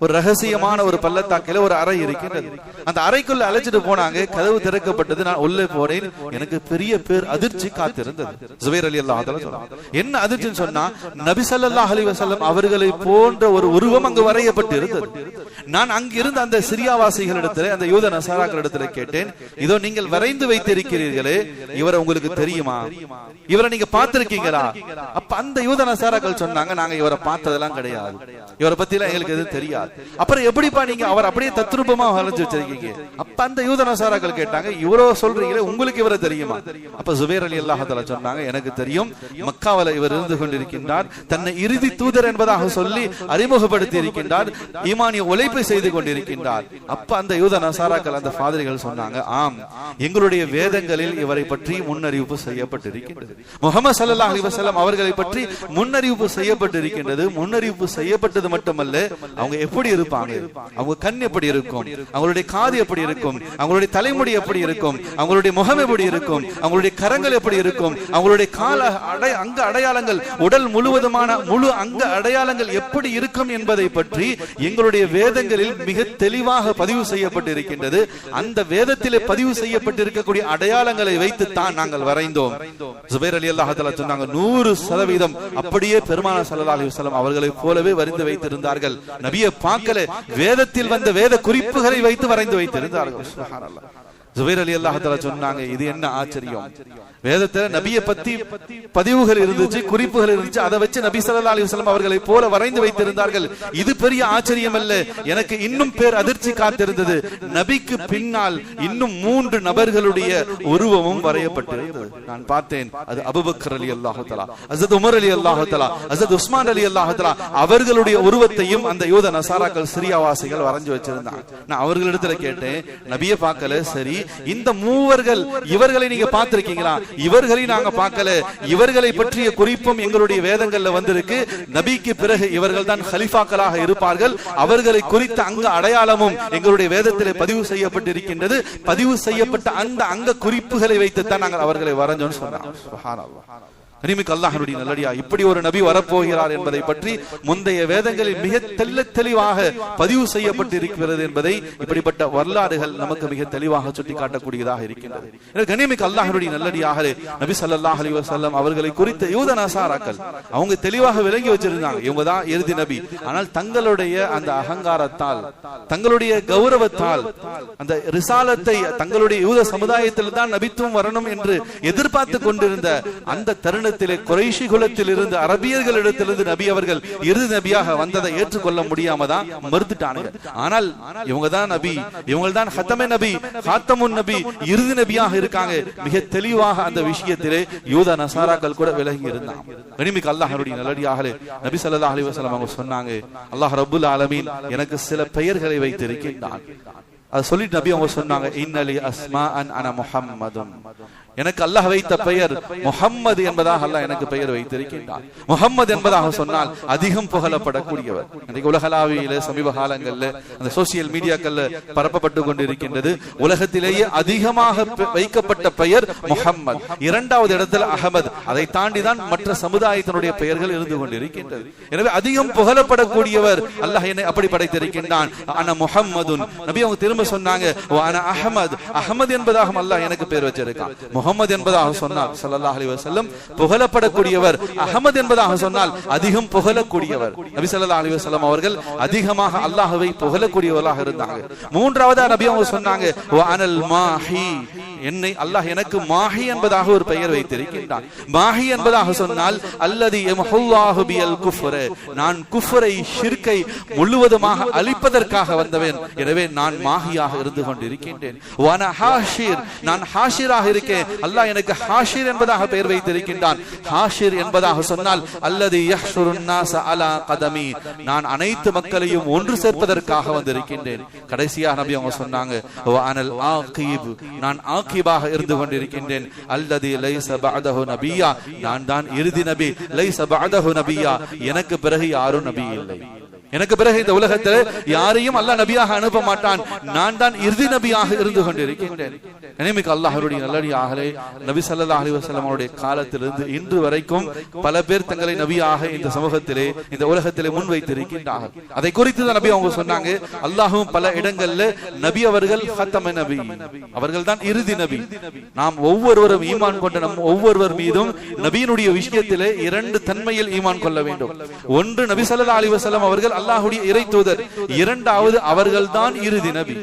ஒரு ரகசியமான ஒரு பள்ளத்தாக்கில ஒரு அறை இருக்கின்றது. அந்த அறைக்குள்ள அழைச்சிட்டு போனாங்க. கதவு திறக்கப்பட்டது. நான் உள்ளே போனேன். எனக்கு பெரிய பேர் அதிர்ச்சி காத்திருந்தது. ஜுபைர் ரலியல்லாஹு தஆலா சொன்னாங்க, என்ன அதிர்ச்சின்னு சொன்னா, நபி ஸல்லல்லாஹு அலைஹி வஸல்லம் அவர்களை போன்ற ஒரு உருவம் அங்கு வரையப்பட்டு இருந்தது. நான் அங்கிருந்து அந்த சிரியாவாசிகளிடத்திலே, அந்த யூத நசாராக்களிடத்திலே கேட்டேன், இதோ நீங்கள் வரைந்து வைத்திருக்கிறீர்களே, இவரை உங்களுக்கு தெரியுமா? இவரை நீங்க பார்த்திருக்கீங்களா? அப்ப அந்த யூத நசாராக்கள் சொன்னாங்க, நாங்க இவரை பார்த்ததெல்லாம் கிடையாது, இவரை பத்தி எல்லாம் எங்களுக்கு எதுவும் தெரியாது. அப்புறம் எப்படிப்பா நீங்க அவர் அப்படியே தத்ரூபமா வரைஞ்சு வச்சிருக்கீங்க? அப்ப அந்த யூத நசாராக்கள் கேட்டாங்க, இவரோ சொல்றீங்களே, உங்களுக்கு இவரை தெரியுமா? அப்ப ஜுபைர் ரலியல்லாஹு தஆலா சொன்னாங்க, எனக்கு தெரியும், மக்காவில இவர் இருந்து கொண்டிருக்கின்றார், தன்னை இறுதி தூதர் என்பதாக சொல்லி அறிமுகப்படுத்தி இருக்கின்றார், ஈமானிய உழைப்பை செய்து கொண்டிருக்கின்றார். அப்ப அந்த யூத நசாராக்கள், அந்த பாதிரிகள் சொன்னாங்க, ஆம், எங்களுடைய வேதங்களில் இவரை பற்றி முன்னறிவிப்பு செய்யப்பட்டிருக்கின்றது. முஹம்மது ஸல்லல்லாஹு அலைஹி வஸல்லம் அவர்களை பற்றி முன்னறிவிப்பு செய்யப்பட்டிருக்கின்றது. முன்னறிவிப்பு செய்யப்பட்டது மட்டுமல்ல, அவங்க எப்படி இருப்பாங்க, அவங்க கண் எப்படி இருக்கும், அவங்களுடைய காது எப்படி இருக்கும், அவங்களுடைய தலைமுடி எப்படி இருக்கும், அவங்களுடைய முகம் எப்படி இருக்கும், அவங்களுடைய கரங்கள் எப்படி இருக்கும், அவங்களுடைய கால அங்க அடையாளங்கள், உடல் முழுவதுமான முழு அங்க அடையாளங்கள் எப்படி இருக்கும் என்பதை பற்றி எங்களுடைய வேதங்களில் மிக தெளிவாக பதிவு செய்யப்பட்டிருக்கின்றது. அந்த வேதத்திலே பதிவு செய்யப்பட்டிருக்கக்கூடிய அடையாளங்களை வைத்து தான் நாங்கள் வரைந்தோம். ஜுபைர் ரலியல்லாஹு தஆலா சொன்னாங்க, 100% அப்படியே பெருமானார் ஸல்லல்லாஹு அலைஹி வஸல்லம் அவர்களை போலவே வரைந்து வைத்திருந்தார்கள். நபியை பார்க்கல, வேதத்தில் வந்த வேத குறிப்புகளை வைத்து வரைந்து வைத்திருந்தார்கள். சுப்ஹானல்லாஹ். ஜுபைர் ரலியல்லாஹு தஆலா சொன்னாங்க, இது என்ன ஆச்சரியம், வேதத்துல நபியை பத்தி பதிவுகள் இருந்துச்சு, குறிப்புகள் இருந்துச்சு, அதை வச்சு நபி ஸல்லல்லாஹு அலைஹி வஸல்லம் அவர்களை போல வரைந்து வைத்திருந்தார்கள். இது பெரிய ஆச்சரியம் அல்ல, எனக்கு இன்னும் பேர் அதிர்ச்சி காத்திருந்தது. நபிக்கு பின்னால் இன்னும் 3 நபர்களுடைய உருவமும் வரையப்பட்டிருந்தது. நான் பார்த்தேன், அது அபூபக்கர் ரலியல்லாஹு தஆலா, ஹஜ்ரத் உமர் ரலியல்லாஹு தஆலா, ஹஜ்ரத் உஸ்மான் ரலியல்லாஹு தஆலா அவர்களுடைய உருவத்தையும் அந்த யூத நசாராக்கள் சிரியாவாசிகள் வரைஞ்சு வச்சிருந்தாங்க. நான் அவர்களிடத்துல கேட்டேன், நபியை பார்க்கல, சரி, இந்த மூவர்கள், இவர்களை நீங்க பார்த்திருக்கீங்களா? இவர்களை நாங்க பார்க்கல, இவர்களை பற்றிய குறிப்பும் எங்களுடைய வேதங்கள்ல வந்திருக்கு. நபிக்கு பிறகு இவர்கள் தான் கலீஃபாக்களாக இருப்பார்கள், அவர்களை குறித்த அங்க அடையாளமும் எங்களுடைய வேதத்திலே பதிவு செய்யப்பட்டிருக்கின்றது. பதிவு செய்யப்பட்ட அந்த அங்க குறிப்புகளை வைத்துத்தான் நாங்கள் அவர்களை வரைஞ்சோம்னு சொன்னாங்க. சுப்ஹானல்லாஹ். கனிமிக்க அல்லாஹ்வுடைய நல்லடியா, இப்படி ஒரு நபி வரப்போகிறார் என்பதை பற்றி முந்தைய வேதங்களில் மிக தெளிவாக பதிவு செய்யப்பட்டிருக்கிறது என்பதை இப்படிப்பட்ட வரலாறுகள் நமக்கு மிக தெளிவாக சுட்டிக்காட்டக்கூடியதாக இருக்கின்றது. கனிமிக்க அல்லாஹ்வுடைய நல்லடியாகவே நபி ஸல்லல்லாஹு அலைஹி வஸல்லம் அவர்களை குறித்த யூத நசாராக்கள் அவங்க தெளிவாக விளங்கி வச்சிருந்தாங்க, இவங்க தான் இறுதி நபி. ஆனால் தங்களுடைய அந்த அகங்காரத்தால், தங்களுடைய கௌரவத்தால், அந்த ரிசாலத்தை தங்களுடைய யூத சமுதாயத்தில் தான் நபித்துவம் வரணும் என்று எதிர்பார்த்து கொண்டிருந்த அந்த தருண குறைஷி குலத்தில் இருந்து, அரபியர்களிடத்திலிருந்து நபி அவர்கள் இறுதி நபியாக வந்ததை ஏற்றுக்கொள்ள முடியாம தான் மறுத்துட்டாங்க. ஆனால் இவங்க தான் நபி, இவங்க தான் ஹத்தமே நபி, ஹாத்தமுன் நபி, இறுதி நபியாக இருக்காங்க. மிக தெளிவாக அந்த விஷயத்திலே யூத நசாராக்கள் கூட விலகி இருந்தாங்க. கனிமிக்க அல்லாஹ்வுடைய நல்லடியார்களே, நபி ஸல்லல்லாஹு அலைஹி வஸல்லம் அவங்க சொன்னாங்க, அல்லாஹ் ரப்புல் ஆலமீன் எனக்கு சில பெயர்களை வைத்திருக்கிறான். அது சொல்லிட்டு நபி அவங்க சொன்னாங்க, இன்னலி அஸ்மாஅன் அன முஹம்மதுன், எனக்கு அல்லாஹ் வைத்த பெயர் முஹம்மது என்பதாக அல்லாஹ் எனக்கு பெயர் வைத்திருக்கின்றான். முஹம்மது என்பதாக சொன்னால் அதிகம் புகழப்படக்கூடியவர். இன்னைக்கு உலகளாவியில சமீப காலங்கள்ல அந்த சோசியல் மீடியாக்கள்ல பரப்பப்பட்டு கொண்டிருக்கின்றது. உலகத்திலேயே அதிகமாக வைக்கப்பட்ட பெயர் முஹம்மது, 2வது இடத்துல அஹமது, அதை தாண்டிதான் மற்ற சமுதாயத்தினுடைய பெயர்கள் இருந்து கொண்டிருக்கின்றது. எனவே அதிகம் புகழப்படக்கூடியவர் அல்லாஹ் என்னை அப்படி படைத்திருக்கின்றான். அன முஹம்மதுன், நபி அவங்க திரும்ப சொன்னாங்க, அன அஹமது, அஹமது என்பதாக அல்லாஹ் எனக்கு பெயர் வச்சிருக்கான். முஹம்மது என்பதாக சொன்னால் ஸல்லல்லாஹு அலைஹி வஸல்லம் புகழப்படக்கூடியவர், அஹமது என்பதாக சொன்னால் அதிகம் புகழக்கூடியவர். நபி ஸல்லல்லாஹு அலைஹி வஸல்லம் அவர்கள் அதிகமாக அல்லாஹ்வை புகழக்கூடியவர்களாக இருந்தாங்க. 3வது நபி அவங்க சொன்னாங்க, வ அனல் மாஹி, என்னை அல்லாஹ் எனக்கு மாஹி என்பதாக ஒரு பெயர் வைத்திருக்கின்றான். மாஹி என்பதாக சொன்னால் அல்லதி யம்ஹுல்லாஹு பில் குஃப்ர, நான் குஃப்ரை, ஷிர்கை முழுவதுமாக அழிப்பதற்காக வந்தவன், எனவே நான் மாஹியாக இருந்து கொண்டிருக்கின்றேன். வ அன ஹாஷிர், நான் ஹாஷிராக இருக்கேன், அல்லாஹ் எனக்கு ஹாஷிர் என்பதாக பெயர் வைத்திருக்கின்றான். ஹாஷிர் என்பதாக சொன்னால் அல்லதி யஹ்ஷுருன் நாஸ அலா கதமி, நான் அனைத்து மக்களையும் ஒன்று சேர்ப்பதற்காக வந்திருக்கின்றேன். கடைசியாக நபி அவங்க சொன்னாங்க, வ அனல் ஆகிப், நான் ஆகிபாக இருந்து கொண்டிருக்கின்றேன். அல்லதி லைஸ பஅதஹு நபியா, நான் தான் இறுதி நபி. லைஸ பஅதஹு நபியா, எனக்கு பிறகு யாரும் நபி இல்லை. எனக்கு பிறகு இந்த உலகத்தில் யாரையும் அல்லாஹ் நபியாக அனுப்ப மாட்டான், நான் தான் இறுதி நபியாக இருந்து கொண்டிருக்கின்றேன். கனிமிக்க அல்லாஹ்வுடைய நல்லடியார்களே, நபி ஸல்லல்லாஹு அலைஹி வஸல்லம் அவருடைய காலத்திலிருந்து இன்று வரைக்கும் பல பேர் தங்களை நபியாக இந்த சமூகத்திலே, இந்த உலகத்திலே முன்வைத்திருக்கின்றார்கள். அதை குறித்து தான் நபி அவங்க சொன்னாங்க, அல்லாஹ்வும் பல இடங்கள்ல நபி அவர்கள் ஹத்தம நபி, அவர்கள் தான் இறுதி நபி. நாம் ஒவ்வொருவரும் ஈமான் கொண்ட நம் ஒவ்வொருவர் மீதும் நபியினுடைய விஷயத்திலே 2 தன்மையில் ஈமான் கொள்ள வேண்டும். ஒன்று, நபி ஸல்லல்லாஹு அலைஹி வஸல்லம் அவர்கள் அல்லாஹ்வுடைய இறை தூதர், இரண்டாவது அவர்கள்தான் இறுதி நபி.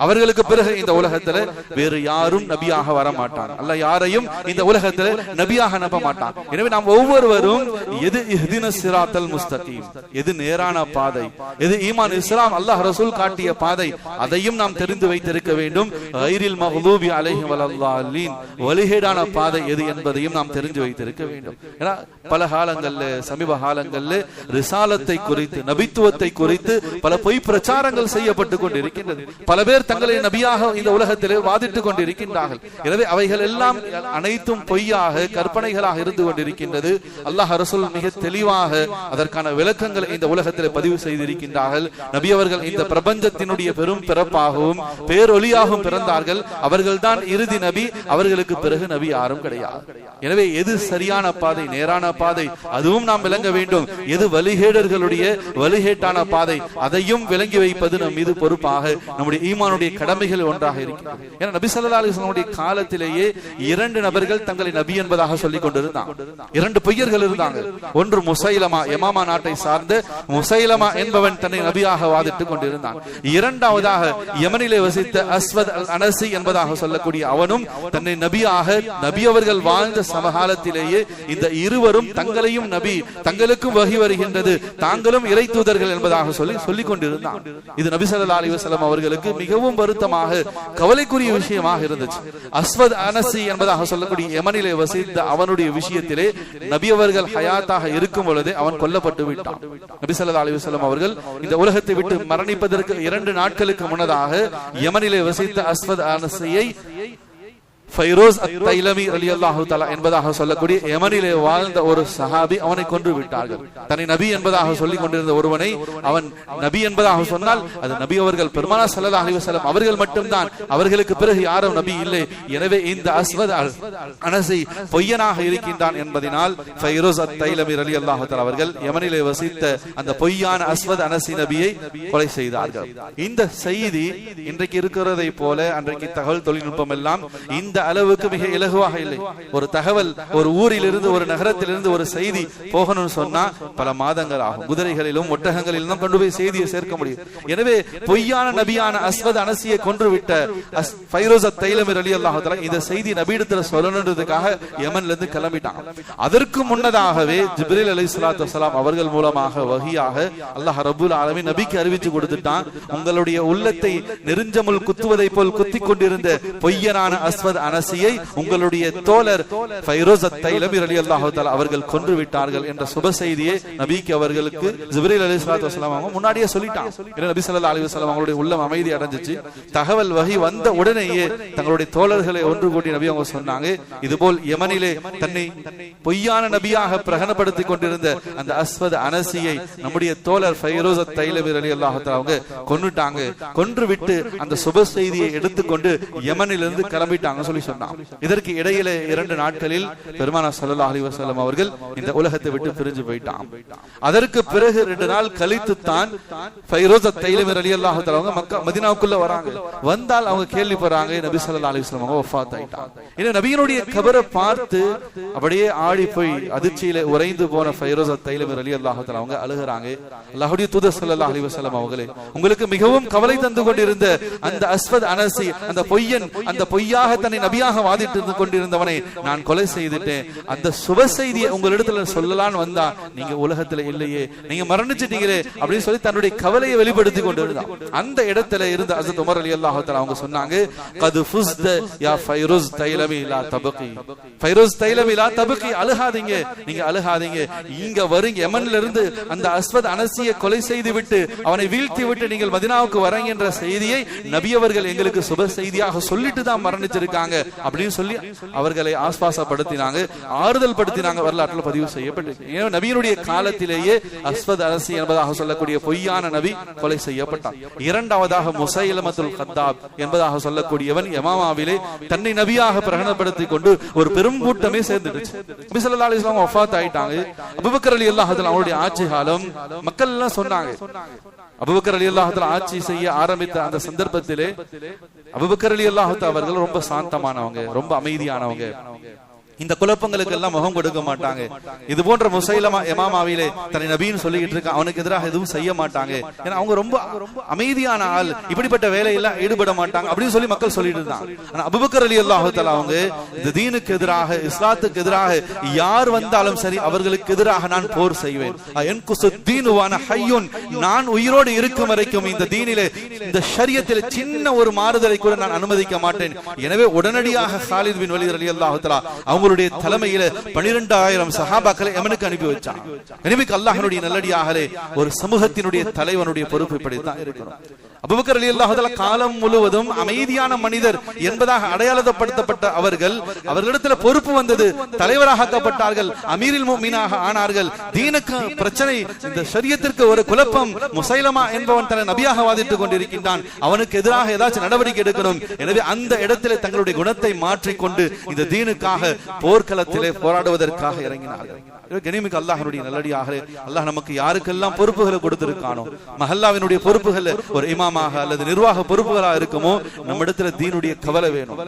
அவர்களுக்கு பிறகு இந்த உலகத்துல வேறு யாரும் நபியாக வர மாட்டான். அல்லாஹ் யாரையும் இந்த உலகத்துல நபியாக அனுப்ப மாட்டான். எனவே நாம் ஒவ்வொருவரும் எது இஹ்தினஸ் ஸிராத்தல் முஸ்தகீம், எது நேரான பாதை, எது ஈமான் இஸ்லாம் அல்லாஹ் ரசூல் காட்டிய பாதை, அதையும் நாம் தெரிந்து வைத்திருக்க வேண்டும். கைரில் மக்தூபி அலைஹிம் வலல்லாலீன், வழிகேடான பாதை எது என்பதையும் நாம் தெரிஞ்சு வைத்திருக்க வேண்டும். ஏன்னா பல காலங்கள்ல, சமீப காலங்கள்ல ரிசாலத்தை குறித்து, நபித்துவத்தை குறித்து பல பொய் பிரச்சாரங்கள் செய்யப்பட்டு கொண்டிருக்கின்றது. பல பேர் தங்களை நபியாக இந்த உலகத்திலே வாதிட்டுக் கொண்டிருக்கின்றார்கள். எனவே அவைகள் எல்லாம் அனைத்தும் பொய்யாக, கற்பனைகளாக இருந்து கொண்டிருக்கின்றது. அல்லாஹ் ரசூல் மிக தெளிவாக அதற்கான விளக்கங்களை இந்த உலகத்திலே பதிவு செய்திருக்கின்றார்கள். நபி அவர்கள் இந்த பிரபஞ்சத்தினுடைய பெரும் பிறப்பாகவும் பேரொலியாகவும் பிறந்தார்கள். அவர்கள்தான் இறுதி நபி. அவர்களுக்கு பிறகு நபி யாரும் கிடையாது. எனவே எது சரியான பாதை, நேரான பாதை, அதுவும் நாம் விளங்க வேண்டும். எது வழிகேடர்களுடைய வழிகேட்டான பாதை, அதையும் விளங்கி வைப்பது நம் மீது பொறுப்பாக, நம்முடைய ஈமானுடைய கடமைகள் ஒன்றாக இருக்கிறது. ஏன்னா நபி ஸல்லல்லாஹு அலைஹி வஸல்லம் காலத்திலேயே இரண்டு நபர்கள் தங்களை நபி என்பதாக சொல்லிக் கொண்டிருந்தாங்க. இரண்டு பொய்யர்கள் இருந்தாங்க. ஒன்று முசைலமா, யமாமா நாட்டை சார்ந்த முசைலமா என்பவன் தன்னை நபியாக வாதிட்டுக் கொண்டிருந்தான். இரண்டாவதாக யமனிலே வசித்த அஸ்வத் அல் அனசி என்பதாக சொல்லக்கூடிய அவனும் தன்னை நபியாக, நபி அவர்கள் வாழ்ந்த சமகாலத்திலேயே இந்த இருவரும் தங்களையும் நபி, தங்களுக்கும் வஹி வருகின்றது, தாங்களும் இறை தூதர்கள் என்பதாக சொல்லிக் கொண்டிருந்தான். இது நபி ஸல்லல்லாஹு அலைஹி வஸல்லம் அவர்களுக்கு மிகவும் வருத்தமாக, கவலைக்குரிய விஷயமாக இருந்துச்சு. அஸ்வத் அனசி என்பதாக சொல்லக்கூடிய யமனிலே வசித்த அவனுடைய விஷயத்திலே நபி அவர்கள் ஹயாத்தாக இருக்கும் பொழுதே அவன் கொல்லப்பட்டு விட்டான். நபி ஸல்லல்லாஹு அலைஹி வஸல்லம் அவர்கள் இந்த உலகத்தை விட்டு மரணிப்பதற்கு 2 நாட்களுக்கு முன்னதாக யமனிலே வசித்த அஸ்வத் அனசியை ஃபைரோஸ் அத்-தைலமி ரலியல்லாஹு தஆலா என்பதாக சொல்லக்கூடிய யமனிலே வாழ்ந்த ஒரு சஹாபி அவனை கொன்று விட்டார்கள். தன்னை நபி என்பதாக சொல்லிக் கொண்டிருந்த ஒருவனை அவன் நபி என்பதாக சொன்னால் அது நபி அவர்கள் பெருமானார் ஸல்லல்லாஹு அலைஹி வஸல்லம் அவர்கள் மட்டும்தான், அவர்களுக்கு பிறகு யாரும் நபி இல்லை. எனவே இந்த அஸ்வத் அனசி பொய்யனாக இருக்கின்றான் என்பதனால் ஃபைரோஸ் அத்-தைலமி ரலியல்லாஹு தஆலா அவர்கள் யமனிலே வசித்த அந்த பொய்யான அஸ்வத் அனசி நபியை கொலை செய்தார்கள். இந்த செய்தி இன்றைக்கு இருக்கிறதை போல அன்றைக்கு தகவல் தொழில்நுட்பம் எல்லாம் இந்த அளவுக்கு மிக இலகுவாக இல்லை. ஒரு தகவல் ஒரு ஊரிலிருந்து, ஒரு நகரத்திலிருந்து ஒரு செய்தி போகணும்னு சொன்னா பல மாதங்கள் ஆகும். குதிரைகளிலும் ஒட்டகங்களிலும் கொண்டு போய் செய்தியை சேர்க்க முடியும். எனவே பொய்யான நபியான அஸ்வத் அனசியை கொன்றுவிட்ட ஃபைரோஸ் அத்-தைலமி ரலியல்லாஹு தஆலா இந்த செய்தி நபியிடத்தில் சொல்லணுன்றதுக்காக யமன்ல இருந்து கிளம்பிட்டாங்க. அதற்கு முன்னதாகவே ஜிப்ரீல் அலைஹிஸ்ஸலாத்து வஸலாம் அவர்கள் மூலமாக வஹியாக அல்லாஹ் ரப்பல் ஆலமீன் நபிக்கு அறிவிச்சு கொடுத்துட்டான். உங்களுடைய உள்ளத்தை நெருஞ்சமுள் குத்துவதை போல் குத்திக் கொண்டிருந்த பொய்யனான அஸ்வத் அனசியை உங்களுடைய தோழர் ஃபைரோஸ் அத்-தைலமி ரலியல்லாஹு தஆலா அவர்கள் கொன்று விட்டார்கள் என்ற சுப செய்தியை நபிக்கு அவர்களுக்கு ஜிப்ரீல் அலைஹிஸ்ஸலாத்து வஸலாம் அவங்க முன்னாடியே சொல்லிட்டாங்க. நபி ஸல்லல்லாஹு அலைஹி வஸல்லம் அவங்களுடைய உள்ளம் அமைதி அடைஞ்சிச்சு. தகவல் வஹி வந்த உடனேயே தங்களுடைய தோழர்களை ஒன்று கூட்டி நபி அவங்க சொன்னாங்க, இதுபோல் யமனிலே தன்னை பொய்யான நபியாக பிரகடனப்படுத்திக் கொண்டிருந்த அந்த அஸ்வத் அனசியை நம்முடைய தோழர் ஃபைரோஸ் அத்-தைலமி ரலியல்லாஹு தஆலா அவங்க கொன்னுட்டாங்க. கொன்று விட்டு அந்த சுப செய்தியை எடுத்துக்கொண்டு யமனிலிருந்து கிளம்பிட்டாங்க சொல்லி சொன்னாங்க. இதற்கு இடையில 2 நாட்களில் பெருமானார் ஸல்லல்லாஹு அலைஹி வஸல்லம் அவர்கள் இந்த உலகத்தை விட்டு பிரிஞ்சு போயிட்டாங்க. அதற்கு பிறகு 2 நாள் கழித்து தான் ஃபைரோஸ் அத்-தைலமி ரலியல்லாஹு தஆலா அவங்க மக்கா மதீனாவுக்குள்ள வராங்க. வந்தால் அவங்க கேள்விப்படுறாங்க நபி ஸல்லல்லாஹு அலைஹி வஸல்லம் அவங்க வஃபாத் ஆயிட்டாங்க. இந்த நபியினுடைய கபரை பார்த்து அப்படியே ஆடி போய் அதிர்ச்சியில உறைந்து போன ஃபைரோஸ் அத்-தைலமி ரலியல்லாஹு தஆலா அவங்க அழுகுறாங்க. அல்லாஹ்வுடைய தூதர் ஸல்லல்லாஹு அலைஹி வஸல்லம் அவர்களே, உங்களுக்கு மிகவும் கவலை தந்து கொண்டிருந்த அந்த அஸ்வத் அனசி, அந்த பொய்யன், அந்த பொய்யாக தன்னை நபியாக வாதிட்டு கொண்டிருந்தவனை நான் கொலை செய்துட்டேன். அந்த சுப செய்தியை உங்களிடத்துல சொல்லலான்னு வந்தா நீங்க உலகத்துல இல்லையே, நீங்க மரணிச்சிட்டீங்களே அப்படின்னு சொல்லி தன்னுடைய கவலையை வெளிப்படுத்தி கொண்டிருந்தான். அந்த இடத்துல இருந்த ஹஜ்ரத் உமர் ரலியல்லாஹு தஆலா அவங்க சொன்னாங்க, கத் ஃபுஸ்த யா ஃபைரோஸ் தைலமி லா தபகி, ஃபைரோஸ் தைலமி லா தபகி, அழுகாதீங்க, நீங்க அழுகாதீங்க, இங்க வருங்க, யமன்ல இருந்து அந்த அஸ்வத் அனசியை கொலை செய்து விட்டு அவனை வீழ்த்தி விட்டு நீங்கள் மதீனாவுக்கு வரீங்க என்ற செய்தியை நபி அவர்கள் எங்களுக்கு சுப செய்தியாக சொல்லிட்டு தான் மரணிச்சிருக்காங்க அப்படின்னு சொல்லி அவர்களை ஆஸ்வாசப்படுத்தினாங்க, ஆறுதல் படுத்தினாங்க. வரலாற்றில் பதிவு செய்யப்பட்டிருக்கு. நபியினுடைய காலத்திலேயே அஸ்வத் அனசி என்பதாக சொல்லக்கூடிய பொய்யான நபி கொலை செய்யப்பட்டார். இரண்டாவதாக முசைலமத்துல் கத்தாப் என்பதாக சொல்லக்கூடியவன் யமாமாவிலே தன்னை நபியாக பிரகடனப்படுத்திக் கொண்டு ஒரு பெரும் கூட்டமே சேர்ந்துடுச்சு. நபி ஸல்லல்லாஹு அலைஹி வஸல்லம் வஃபாத் ஆயிட்டாங்க. அபூபக்கர் ரலியல்லாஹு தஆலா அவருடைய ஆட்சி காலம் மக்கள் எல்லாம் சொன்னாங்க. அபூபக்கர் ரலியல்லாஹு தஆலா ஆட்சி செய்ய ஆரம்பித்த அந்த சந்தர்ப்பத்திலே அபூபக்கர் ரலியல்லாஹு தஆலா அவர்கள் ரொம்ப சாந்தமானவங்க, ரொம்ப அமைதியானவங்க. இந்த குழப்பங்களுக்கு எல்லாம் முகம் கொடுக்க மாட்டாங்க. இது போன்ற முசைலமா யமாமாவிலே தன்னை நபின்னு சொல்லிக்கிட்டு இருக்க அவனுக்கு எதிராக எதுவும் செய்ய மாட்டாங்க. ஏன்னா அவங்க ரொம்ப அமைதியான ஆள், இப்படிப்பட்ட வேலையெல்லாம் ஈடுபட மாட்டாங்க அப்படின்னு சொல்லி மக்கள் சொல்லிட்டு இருந்தாங்க. ஆனா அபூபக்கர் ரலியல்லாஹு தஆலா அவங்க இந்த தீனுக்கு எதிராக, இஸ்லாத்துக்கு எதிராக யார் வந்தாலும் சரி அவர்களுக்கு எதிராக நான் போர் செய்வேன். நான் உயிரோடு இருக்கும் வரைக்கும் இந்த தீனிலே, இந்த ஷரியத்தில் சின்ன ஒரு மாறுதலை கூட நான் அனுமதிக்க மாட்டேன். எனவே உடனடியாக காலித் பின் வலீத் ரலியல்லாஹு தஆலா அவங்களுடைய தலைமையில 12,000 சஹாபாக்களை யமனுக்கு அனுப்பி வச்சாங்க. எனவே அல்லாஹ்வுடைய நல்லடியார்களே, ஒரு சமூகத்தினுடைய தலைவனுடைய பொறுப்பு இப்படித்தான் இருக்கணும். அபூபக்கர் ரலியல்லாஹு தஆலா காலம் முழுவதும் அமைதியான மனிதர் என்பதாக அடையாளப்படுத்தப்பட்ட அவர்களிடத்தில் பொறுப்பு வந்தது, தலைவராக ஆக்கப்பட்டார்கள், அமீரில் முஃமினாக ஆனார்கள். தீனுக்கு பிரச்சனை, இந்த ஷரியத்திற்கு ஒரு குழப்பம், முசைலமா என்பவன் தன்னை நபியாக வாதிட்டுக் கொண்டிருக்கின்றான், அவனுக்கு எதிராக ஏதாச்சும் நடவடிக்கை எடுக்கணும். எனவே அந்த இடத்திலே தங்களுடைய குணத்தை மாற்றிக்கொண்டு இந்த தீனுக்காக போர்க்களத்திலே போராடுவதற்காக இறங்கினார்கள். கனிமிக்கு அல்லாஹ்வுடைய நல்லடியார்களே, அல்லாஹ் நமக்கு யாருக்கெல்லாம் பொறுப்புகளை கொடுத்திருக்கானோ, மஹல்லாவினுடைய பொறுப்புகள் ஒரு இமாமாக அல்லது நிர்வாக பொறுப்புகளாக இருக்குமோ, நம்ம இடத்துல தீனுடைய கவலை வேணும்.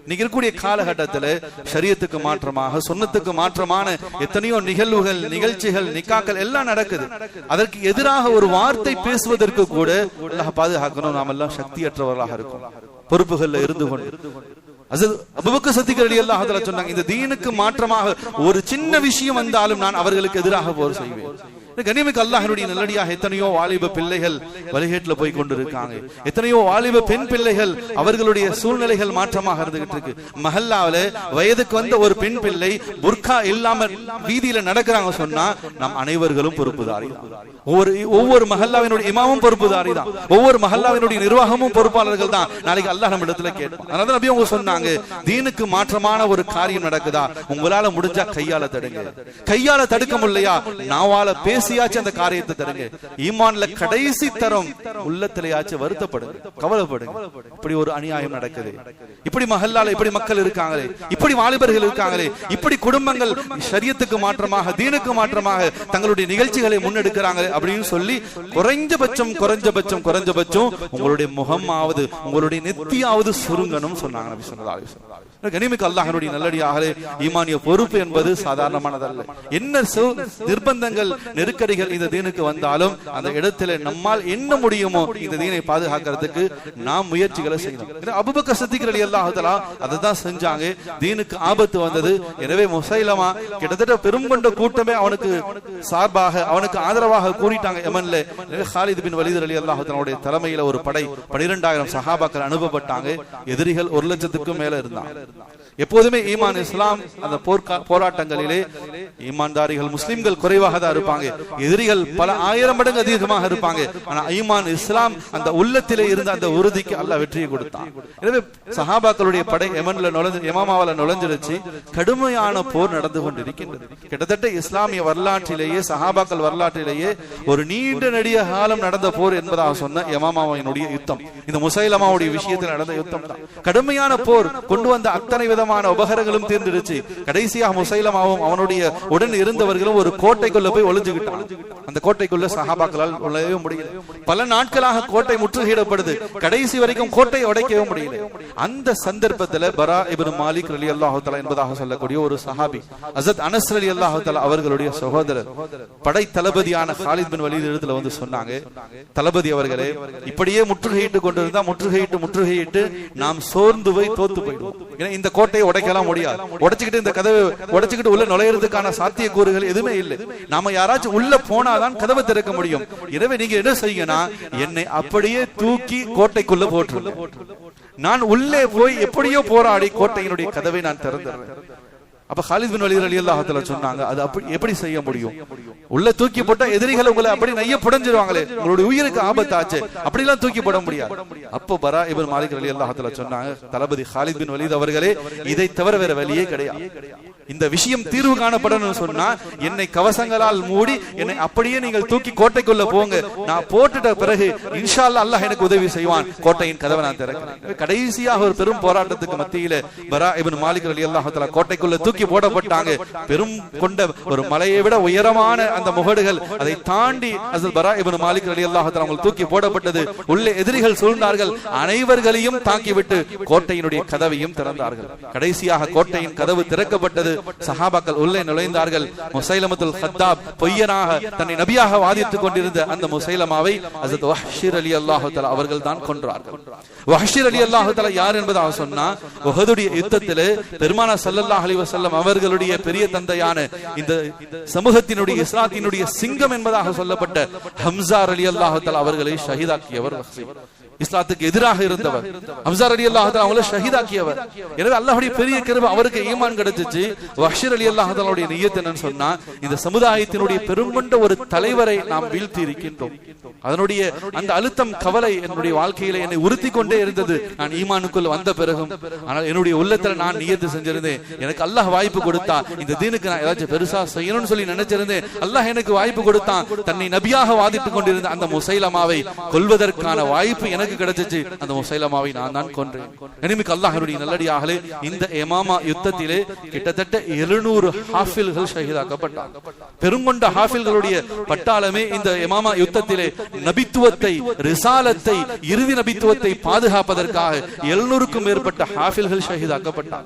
இன்னைக்கு இருக்கக்கூடிய காலகட்டத்தில் ஷரியத்துக்கு மாற்றமாக, சுன்னத்துக்கு மாற்றமான எத்தனையோ நிகழ்வுகள், நிகழ்ச்சிகள், நிக்காக்கள் எல்லாம் நடக்குது. அதற்கு எதிராக ஒரு வார்த்தை பேசுவதற்கு கூட அல்லாஹ் பாதுகாக்கணும். நாம் எல்லாம் சக்தியற்றவர்களாக இருக்கும் பொறுப்புகள்ல இருந்து கொண்டு. அபூபக்கர் சித்திக் ரலியல்லாஹு தஆலா சொன்னாங்க, இந்த தீனுக்கு மாற்றமாக ஒரு சின்ன விஷயம் வந்தாலும் நான் அவர்களுக்கு எதிராக போர் செய்வேன். கனிமிக்கு அல்லாஹ்வுடைய நல்லடியாக எத்தனையோ வாலிப பிள்ளைகள் வழிகேட்டுல போய் கொண்டிருக்காங்க. எத்தனையோ வாலிப பெண் பிள்ளைகள் அவர்களுடைய சூழ்நிலைகள் மாற்றமாக இருந்துகிட்டு இருக்கு. மஹல்லாவில வயதுக்கு வந்த ஒரு பெண் பிள்ளை புர்கா இல்லாம வீதியில நடக்கிறாங்க சொன்னா நம் அனைவர்களும் பொறுப்புதாரி. ஒவ்வொரு மஹல்லாவினுடைய இமாமும் பொறுப்புதாரி தான், ஒவ்வொரு மஹல்லாவினுடைய நிர்வாகமும் பொறுப்பாளர்கள் தான். நாளைக்கு அல்லாஹ் நம்ம இடத்துல கேட்பான். அதனால நபி அவங்க சொன்னாங்க, தீனுக்கு மாற்றமான ஒரு காரியம் நடக்குதா, உங்களால முடிஞ்சா கையால தடுங்க. கையால தடுக்க முடியலையா, நாவால பேசியாச்சு அந்த காரியத்தை தடுங்க. ஈமான்ல கடைசி தரம் உள்ளத்திலேயாச்சும் வருத்தப்படுங்க, கவலைப்படுங்க. இப்படி ஒரு அநியாயம் நடக்குது, இப்படி மஹல்லால இப்படி மக்கள் இருக்காங்களே, இப்படி வாலிபர்கள் இருக்காங்களே, இப்படி குடும்பங்கள் ஷரியத்துக்கு மாற்றமாக, தீனுக்கு மாற்றமாக தங்களுடைய நிகழ்ச்சிகளை முன்னெடுக்கிறாங்க அப்படின்னு சொல்லி குறைஞ்சபட்சம் உங்களுடைய முகமாவது, உங்களுடைய நெத்தியாவது சுருங்கணும் சொன்னாங்க நபி ஸல்லல்லாஹு அலைஹி வஸல்லம். கனிமிக்கு அல்லாஹ்வுடைய நல்லடியார்களே, ஈமானிய பொறுப்பு என்பது சாதாரணமானதல்ல. என்ன நிர்பந்தங்கள், நெருக்கடிகள் இந்த தீனுக்கு வந்தாலும் அந்த இடத்துல நம்மால் என்ன முடியுமோ இந்த தீனை பாதுகாக்கிறதுக்கு நாம் முயற்சிகளை செய்யணும். அபூபக்கர் சித்திக் ரலியல்லாஹு தஆலா அதை தான் செஞ்சாங்க. தீனுக்கு ஆபத்து வந்தது. எனவே முசைலமா கிட்டத்தட்ட பெருங்கொண்ட கூட்டமே அவனுக்கு சார்பாக, அவனுக்கு ஆதரவாக கூறிட்டாங்க யமன்ல. காலித் பின் வலீத் ரலியல்லாஹு தஆலாவுடைய தலைமையில ஒரு படை 12,000 சஹாபாக்கள் அனுப்பப்பட்டாங்க. எதிரிகள் 1,00,000க்கும் மேல இருந்தாங்க. எப்போதுமே ஈமான் இஸ்லாம் அந்த போராட்டங்களிலே ஈமான்தாரிகள் முஸ்லிம்கள் குறைவாக தான் இருப்பாங்க, எதிரிகள் பல 1000 மடங்கு அதிகமாக இருப்பாங்க. ஆனா ஈமான் இஸ்லாம் அந்த உள்ளத்திலே இருந்த அந்த உறுதிக்கு அல்லாஹ் வெற்றியை கொடுத்தான். எனவே சஹாபாக்களுடைய படை யமாமாவில நுழைஞ்சிருச்சு. கடுமையான போர் நடந்து கொண்டிருக்கின்றது. கிட்டத்தட்ட இஸ்லாமிய வரலாற்றிலேயே, சஹாபாக்கள் வரலாற்றிலேயே ஒரு நீண்ட நெடிய காலம் நடந்த போர் என்பதாக சொன்ன யமாமாவினுடைய யுத்தம் இந்த முசைலமாவுடைய விஷயத்தில் நடந்த யுத்தம் தான். கடுமையான போர், கொண்டு வந்த அத்தனை விதமான உபகரணங்களும் தீர்ந்துருச்சு. கடைசியாக முசைலமாவும் அவனுடைய உடன் இருந்தவர்களும் ஒரு கோட்டைக்குள்ள போய் ஒளிஞ்சுக்கிட்டான். அந்த கோட்டைக்குள்ள சஹாபாக்களால் நுழையவே முடியல. பல நாட்களாக கோட்டை முற்றுகையிடப்படுது. கடைசி வரைக்கும் கோட்டையை உடைக்கவே முடியல. அந்த சந்தர்ப்பத்தில் பரா இப்னு மாலிக் ரலியல்லாஹு தஆலா என்பதாக சொல்லக்கூடிய ஒரு சஹாபி, ஹஜ்ரத் அனஸ் ரலியல்லாஹு தஆலா அவர்களுடைய சகோதரர், படை தளபதியான காலித் பின் வலீத் இடத்துல வந்து சொன்னாங்க, தளபதி அவர்களே, இப்படியே முற்றுகையிட்டு கொண்டிருந்தா முற்றுகையிட்டு நாம் சோர்ந்து போய் தோத்து போயிடுவோம். ஏன்னா இந்த கோட்டையை உடைக்கலாம் முடியாது. உடைச்சுக்கிட்டு இந்த கதவை உடைச்சுக்கிட்டு உள்ள நுழையிறதுக்கான சாத்தியக்கூறுகள் எதுவுமே இல்லை. நாம யாராச்சும் உள்ள போனாதான் கதவை திறக்க முடியும். எனவே நீங்க என்ன செய்யுங்கன்னா, என்னை அப்படியே தூக்கி கோட்டைக்குள்ள போட்டு நான் உள்ளே போய் எப்படியோ போராடி கோட்டையினுடைய கதவை நான் திறந்துறேன். அப்ப காலித் பின் வலீத் ரலியல்லாஹு தஆலா சொன்னாங்க, அது அப்படி எப்படி செய்ய முடியும்? உள்ள தூக்கி போட்டா எதிரிகள் உங்களை அப்படி நைய புடஞ்சிருவாங்களே, உங்களுடைய உயிருக்கு ஆபத்தாச்சு, அப்படிலாம் தூக்கி போட முடியாது. அப்போ பரா இப்னு மாலிக் ரலியல்லாஹு தஆலா சொன்னாங்க, தளபதி காலித் பின் வலீத் அவர்களே, இதை தவிர வேற வழியே கிடையாது. இந்த விஷயம் தீர்வு காணப்படணும்னு சொன்னா என்னை கவசங்களால் மூடி என்னை அப்படியே நீங்கள் தூக்கி கோட்டைக்குள்ள போங்க. நான் போட்டுட்ட பிறகு இன்ஷா அல்லாஹ் அல்லாஹ் எனக்கு உதவி செய்வான், கோட்டையின் கதவை நான் திறக்கிறேன். கடைசியாக ஒரு பெரும் போராட்டத்துக்கு மத்தியில பரா இப்னு மாலிக் ரலியல்லாஹு தஆலா கோட்டைக்குள்ள தூக்கி தூக்கி போடப்பட்டாங்க. பெரும் கொண்ட ஒரு மலையை விட உயரமான அந்த முகடுகள், அதை தாண்டி ஹஸரத் பரா இப்னு மாலிக் ரலியல்லாஹு தஆலா அவர்கள் தூக்கி போடப்பட்டது. உள்ளே எதிரிகள் சூழ்ந்தார்கள். அனைவர்களையும் தாக்கிவிட்டு கோட்டையினுடைய கதவையும் திறந்தார்கள். கடைசியாக கோட்டையின் கதவு திறக்கப்பட்டது. சஹாபாக்கள் உள்ளே நுழைந்தார்கள். முசைலமத்துல் கத்தாப் பொய்யனாக தன்னை நபியாக வாதித்துக் கொண்டிருந்த அந்த முசைலமாவை ஹஸரத் வஹ்ஷி ரலியல்லாஹு தஆலா அவர்கள் தான் கொன்றார்கள். வஹ்ஷி ரலியல்லாஹு தஆலா யார் என்பதாக சொன்னா, உஹதுடைய யுத்தத்திலே பெருமானார் ஸல்லல்லாஹு அலைஹி வஸல்லம் அவர்களுடைய பெரிய தந்தையான இந்த சமூகத்தினுடைய இஸ்லாத்தினுடைய சிங்கம் என்பதாக சொல்லப்பட்ட ஹம்ஸா ரலியல்லாஹு தஆலா அவர்களை ஷஹீதாக்கியவர் வஹ்ஷி. இஸ்லாத்துக்கு எதிராக இருந்தவர் ஹம்ஸா ரலியல்லாஹு தஆலா அவங்களை ஷஹீதாக்கியவர். எனவே அல்லாஹ்வுடைய பெரிய கிருபை, அவருக்கு ஈமான் கிடைச்சிச்சு. வஹ்ஷி ரலியல்லாஹு தஆலாவுடைய நியத் என்னன்னு சொன்னா, இந்த சமுதாயத்தினுடைய பெருங்கொண்ட ஒரு தலைவரை நாம் வீழ்த்தி இருக்கின்றோம். அதனுடைய அந்த அழுத்தம், கவலை என்னுடைய வாழ்க்கையில என்னை உறுத்தி கொண்டே இருந்தது. நான் ஈமானுக்குள் வந்த பிறகும் ஆனால் என்னுடைய உள்ளத்துல நான் நியத்து செஞ்சிருந்தேன், எனக்கு அல்லாஹ் வாய்ப்பு கொடுத்தா இந்த தீனுக்கு நான் ஏதாச்சும் பெருசா செய்யணும்னு சொல்லி நினைச்சிருந்தேன். அல்லாஹ் எனக்கு வாய்ப்பு கொடுத்தான். தன்னை நபியாக வாதிட்டுக் கொண்டிருந்த அந்த முசைலமாவை கொல்வதற்கான வாய்ப்பு எனக்கு கிடைச்சிச்சு. அந்த முசைலமாவை நான் தான் கொன்றேன். எனிமிக்கு அல்லாஹ்வுடைய நல்லடியார்களே, இந்த யமாமா யுத்தத்திலே கிட்டத்தட்ட 700 ஹாஃபில்கள் ஷஹீதாக்கப்பட்டார். பெருங்கொண்ட ஹாஃபில்களுடைய பட்டாளமே இந்த யமாமா யுத்தத்திலே நபித்துவத்தை, ரிசாலத்தை, இறுதி நபித்துவத்தை பாதுகாப்பதற்காக 700க்கும் மேற்பட்ட ஹாஃபில்கள் ஷஹீதாக்கப்பட்டார்.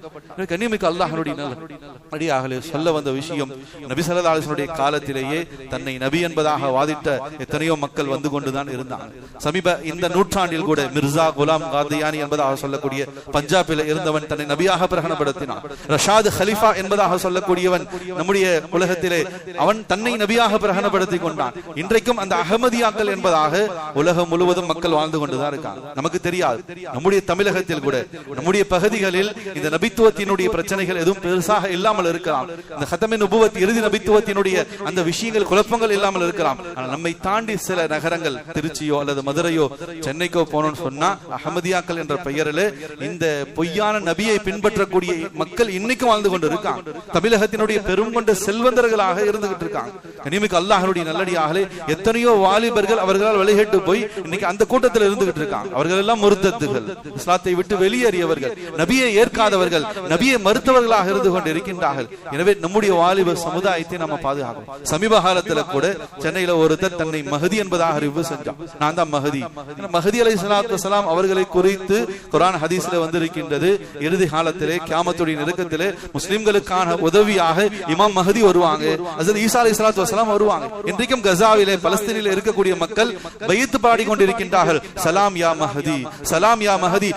கண்ணியமிக்க அல்லாஹ்வுடைய நல்லடியார்களே, சொல்ல வந்த விஷயம், நபி ஸல்லல்லாஹு அலைஹி வஸல்லம் காலத்திலேயே தன்னை நபி என்பதாக வாதிட்ட எத்தனையோ மக்கள் வந்து கொண்டுதான் இருந்தாங்க. சமீப இந்த நூற்றாண்டில் கூட மிர்சா குலாம் காதியானி என்பதாக சொல்லக்கூடிய பஞ்சாபில் இருந்தவன் தன்னை நபியாக பிரகடனப்படுத்தினான். ரஷாத் ஹலிஃபா என்பதாக சொல்லக்கூடியவன் நம்முடைய உலகத்திலே அவன் தன்னை நபியாக பிரகடனப்படுத்திக் கொண்டான். இன்றைக்கும் அந்த அஹமதியாக்கள் என்பதாக உலகம் முழுவதும் மக்கள் வாழ்ந்து கொண்டுதான் இருக்காங்க. நமக்கு தெரியாது, நம்முடைய தமிழகத்தில் கூட நம்முடைய பகுதிகளில் இந்த நபித்துவத்தினுடைய பிரச்சனைகள் எதுவும் பெருசாக இல்லாமல் இருக்கலாம். இந்த ஹதமே நுபுவத், இறுதி நபித்துவத்தினுடைய அந்த விஷயங்கள், குழப்பங்கள் இல்லாமல் இருக்கலாம். ஆனால் நம்மை தாண்டி சில நகரங்கள், திருச்சியோ அல்லது மதுரையோ சென்னைக்கோ போனோம்னு சொன்னா, அஹமதியாக்கள் என்ற பெயரில் இந்த பொய்யான நபியை பின்பற்றக்கூடிய மக்கள் இன்னைக்கும் வாழ்ந்து கொண்டு இருக்காங்க. தமிழகத்தினுடைய பெரும் கொண்ட செல்வந்தர்களாக இருந்துகிட்டு இருக்காங்க. கனிமிக்கு அல்லாஹ்வுடைய நல்லடியார்களே, எத்தனையோ வாலிபர்கள் அவர்களால் வழிகட்டு போய் இன்னைக்கு அந்த கூட்டத்தில் இருந்துகிட்டு இருக்காங்க. அவர்கள் எல்லாம் முர்த்தத்துகள், இஸ்லாத்தை விட்டு வெளியேறியவர்கள், நபியை ஏற்காதவர்கள், நபியை மறுத்தவர்களாக இருந்து கொண்டு இருக்கின்றார்கள். எனவே நம்முடைய வாலிப சமுதாயத்தை நம்ம பாதுகாக்கும். சமீப காலத்துல கூட சென்னையில ஒருத்தர் தன்னை மஹதி என்பதாக அறிவு செஞ்சான். நான் தான் மஹதி. மஹதி அலைஹிஸ்ஸலாத்து வஸலாம் அவர்களை குறித்து குர்ஆன் ஹதீஸ்ல வந்திருக்கின்றது. இறுதி காலத்திலே, கியாமத்துடைய நெருக்கத்திலே முஸ்லிம்களுக்கான உதவியாக இமாம் மஹதி வருவாங்க, ஹஜ்ரத் ஈசா அலைஹிஸ்ஸலாத்து வஸலாம் வருவாங்க. இன்றைக்கும் கஸாவிலே, பலஸ்தீனில் இருக்கக்கூடிய மக்கள் பைத் பாடி கொண்டிருக்கின்றார்கள். சலாம் யா மஹதி, சலாம் யா மஹதி.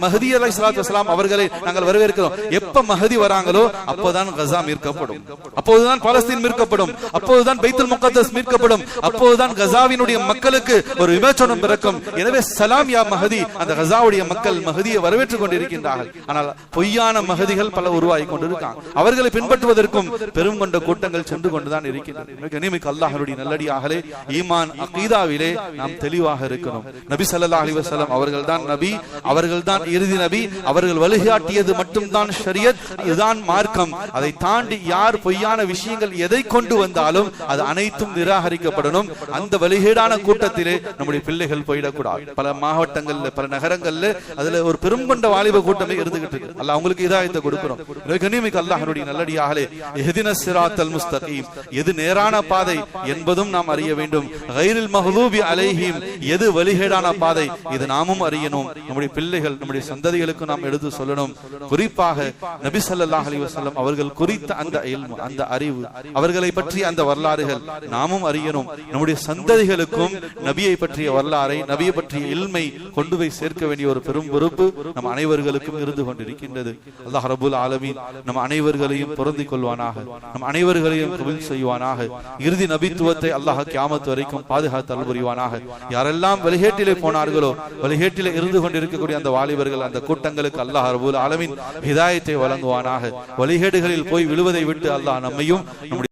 மஹதி அலைஹிஸ்ஸலாத்து வஸலாம் அவர்களை நாங்கள் வரவேற்கிறோம். எப்ப மஹதி வராங்களோ அப்போதான் கஸா மீட்கப்படும், அப்போதுதான் பலஸ்தீன் மீட்கப்படும், அப்போதுதான் பைத்துல் முகத்தஸ் மீட்கப்படும், அப்போதுதான் கஸாவினுடைய மக்களுக்கு ஒரு விமோசனம் பிறக்கும். எனவே சலாம் யா மஹதி, அந்த கஸாவுடைய மக்கள் மஹதியை வரவேற்றுக் கொண்டிருக்கின்றார்கள். ஆனால் பொய்யான மஹதிகள் பல உருவாகி கொண்டிருக்காங்க. அவர்களை பின்பற்றுவதற்கும் பெரும் கொண்ட கூட்டங்கள் சென்று கொண்டுதான் இருக்கின்றன. கனிமிக்கு அல்லாஹ்வுடைய நல்லடியார்களே, ஈமான் அகீதாவிலே நாம் தெளிவாக இருக்கணும். நபி ஸல்லல்லாஹு அலைஹி வஸல்லம் அவர்கள்தான் நபி, அவர்கள்தான் இறுதி நபி. அவர்கள் வழிகாட்டியது மட்டும்தான் ஷரியத், இதுதான் மார்க்கம். அதை தாண்டி யார் பொய்யான விஷயங்கள் எதை கொண்டு வந்தாலும் அது அனைத்தும் நிராகரிக்கப்படணும். அந்த வழிகேடான கூட்டத்திலே நம்முடைய பிள்ளைகள் போயிடக்கூடாது. பல மாவட்டங்கள்ல, பல நகரங்கள்ல அதுல ஒரு பெரும் கொண்ட வாலிப கூட்டமே இருந்துகிட்டு இருக்கு. அல்லாஹ் அவங்களுக்கு ஹிதாயத்தை கொடுக்கணும். கனிமிக்கு அல்லாஹ்வுடைய நல்லடியார்களே, இஹ்தினஸ் ஸிராத்தல் முஸ்தகீம், எது நேரான பாதை என்பதும் நாம் அறிய வேண்டும். கைரில் மஹ்லூபி அலைஹிம், எது வழிகேடான பாதை, இது நாமும் அறியணும். நம்முடைய பிள்ளைகள், நம்முடைய சந்ததிகளுக்கு நாம் எடுத்து சொல்லணும். குறிப்பாக நபி ஸல்லல்லாஹு அலைஹி வஸல்லம் அவர்கள் குறித்த அந்த இல்மு, அந்த அறிவு, அவர்களை பற்றிய அந்த வரலாறுகள் நாமும் அறியணும். நம்முடைய சந்ததிகளுக்கும் நபியை பற்றிய வரலாறை, நபியை பற்றிய இல்மை கொண்டு போய் சேர்க்க வேண்டிய ஒரு பெரும் பொறுப்பு நம் அனைவர்களுக்கும் இருந்து கொண்டிருக்கின்றது. அல்லாஹ் ரப்பல் ஆலமீன் நம் அனைவர்களையும் பொருந்திக் கொள்வானாக, நம் அனைவர்களையும் கபூல் செய்வானாக. இறுதி நபித்துவத்தை அல்லாஹ் கியாமத் வரைக்கும் பாதுகாத்து அருள் புரிவானாக. யாரெல்லாம் வழிகேட்டிலே போனார்களோ, வழிகேட்டிலே இருந்து கொண்டிருக்கக்கூடிய அந்த வாலிபர்கள், அந்த கூட்டங்களுக்கு அல்லாஹ் ரப்பல் ஆலமீன் ஹிதாயத்தை வழங்குவானாக. வழிகேடுகளில் போய் விழுவதை விட்டு அல்லாஹ் நம்மையும் நம்முடைய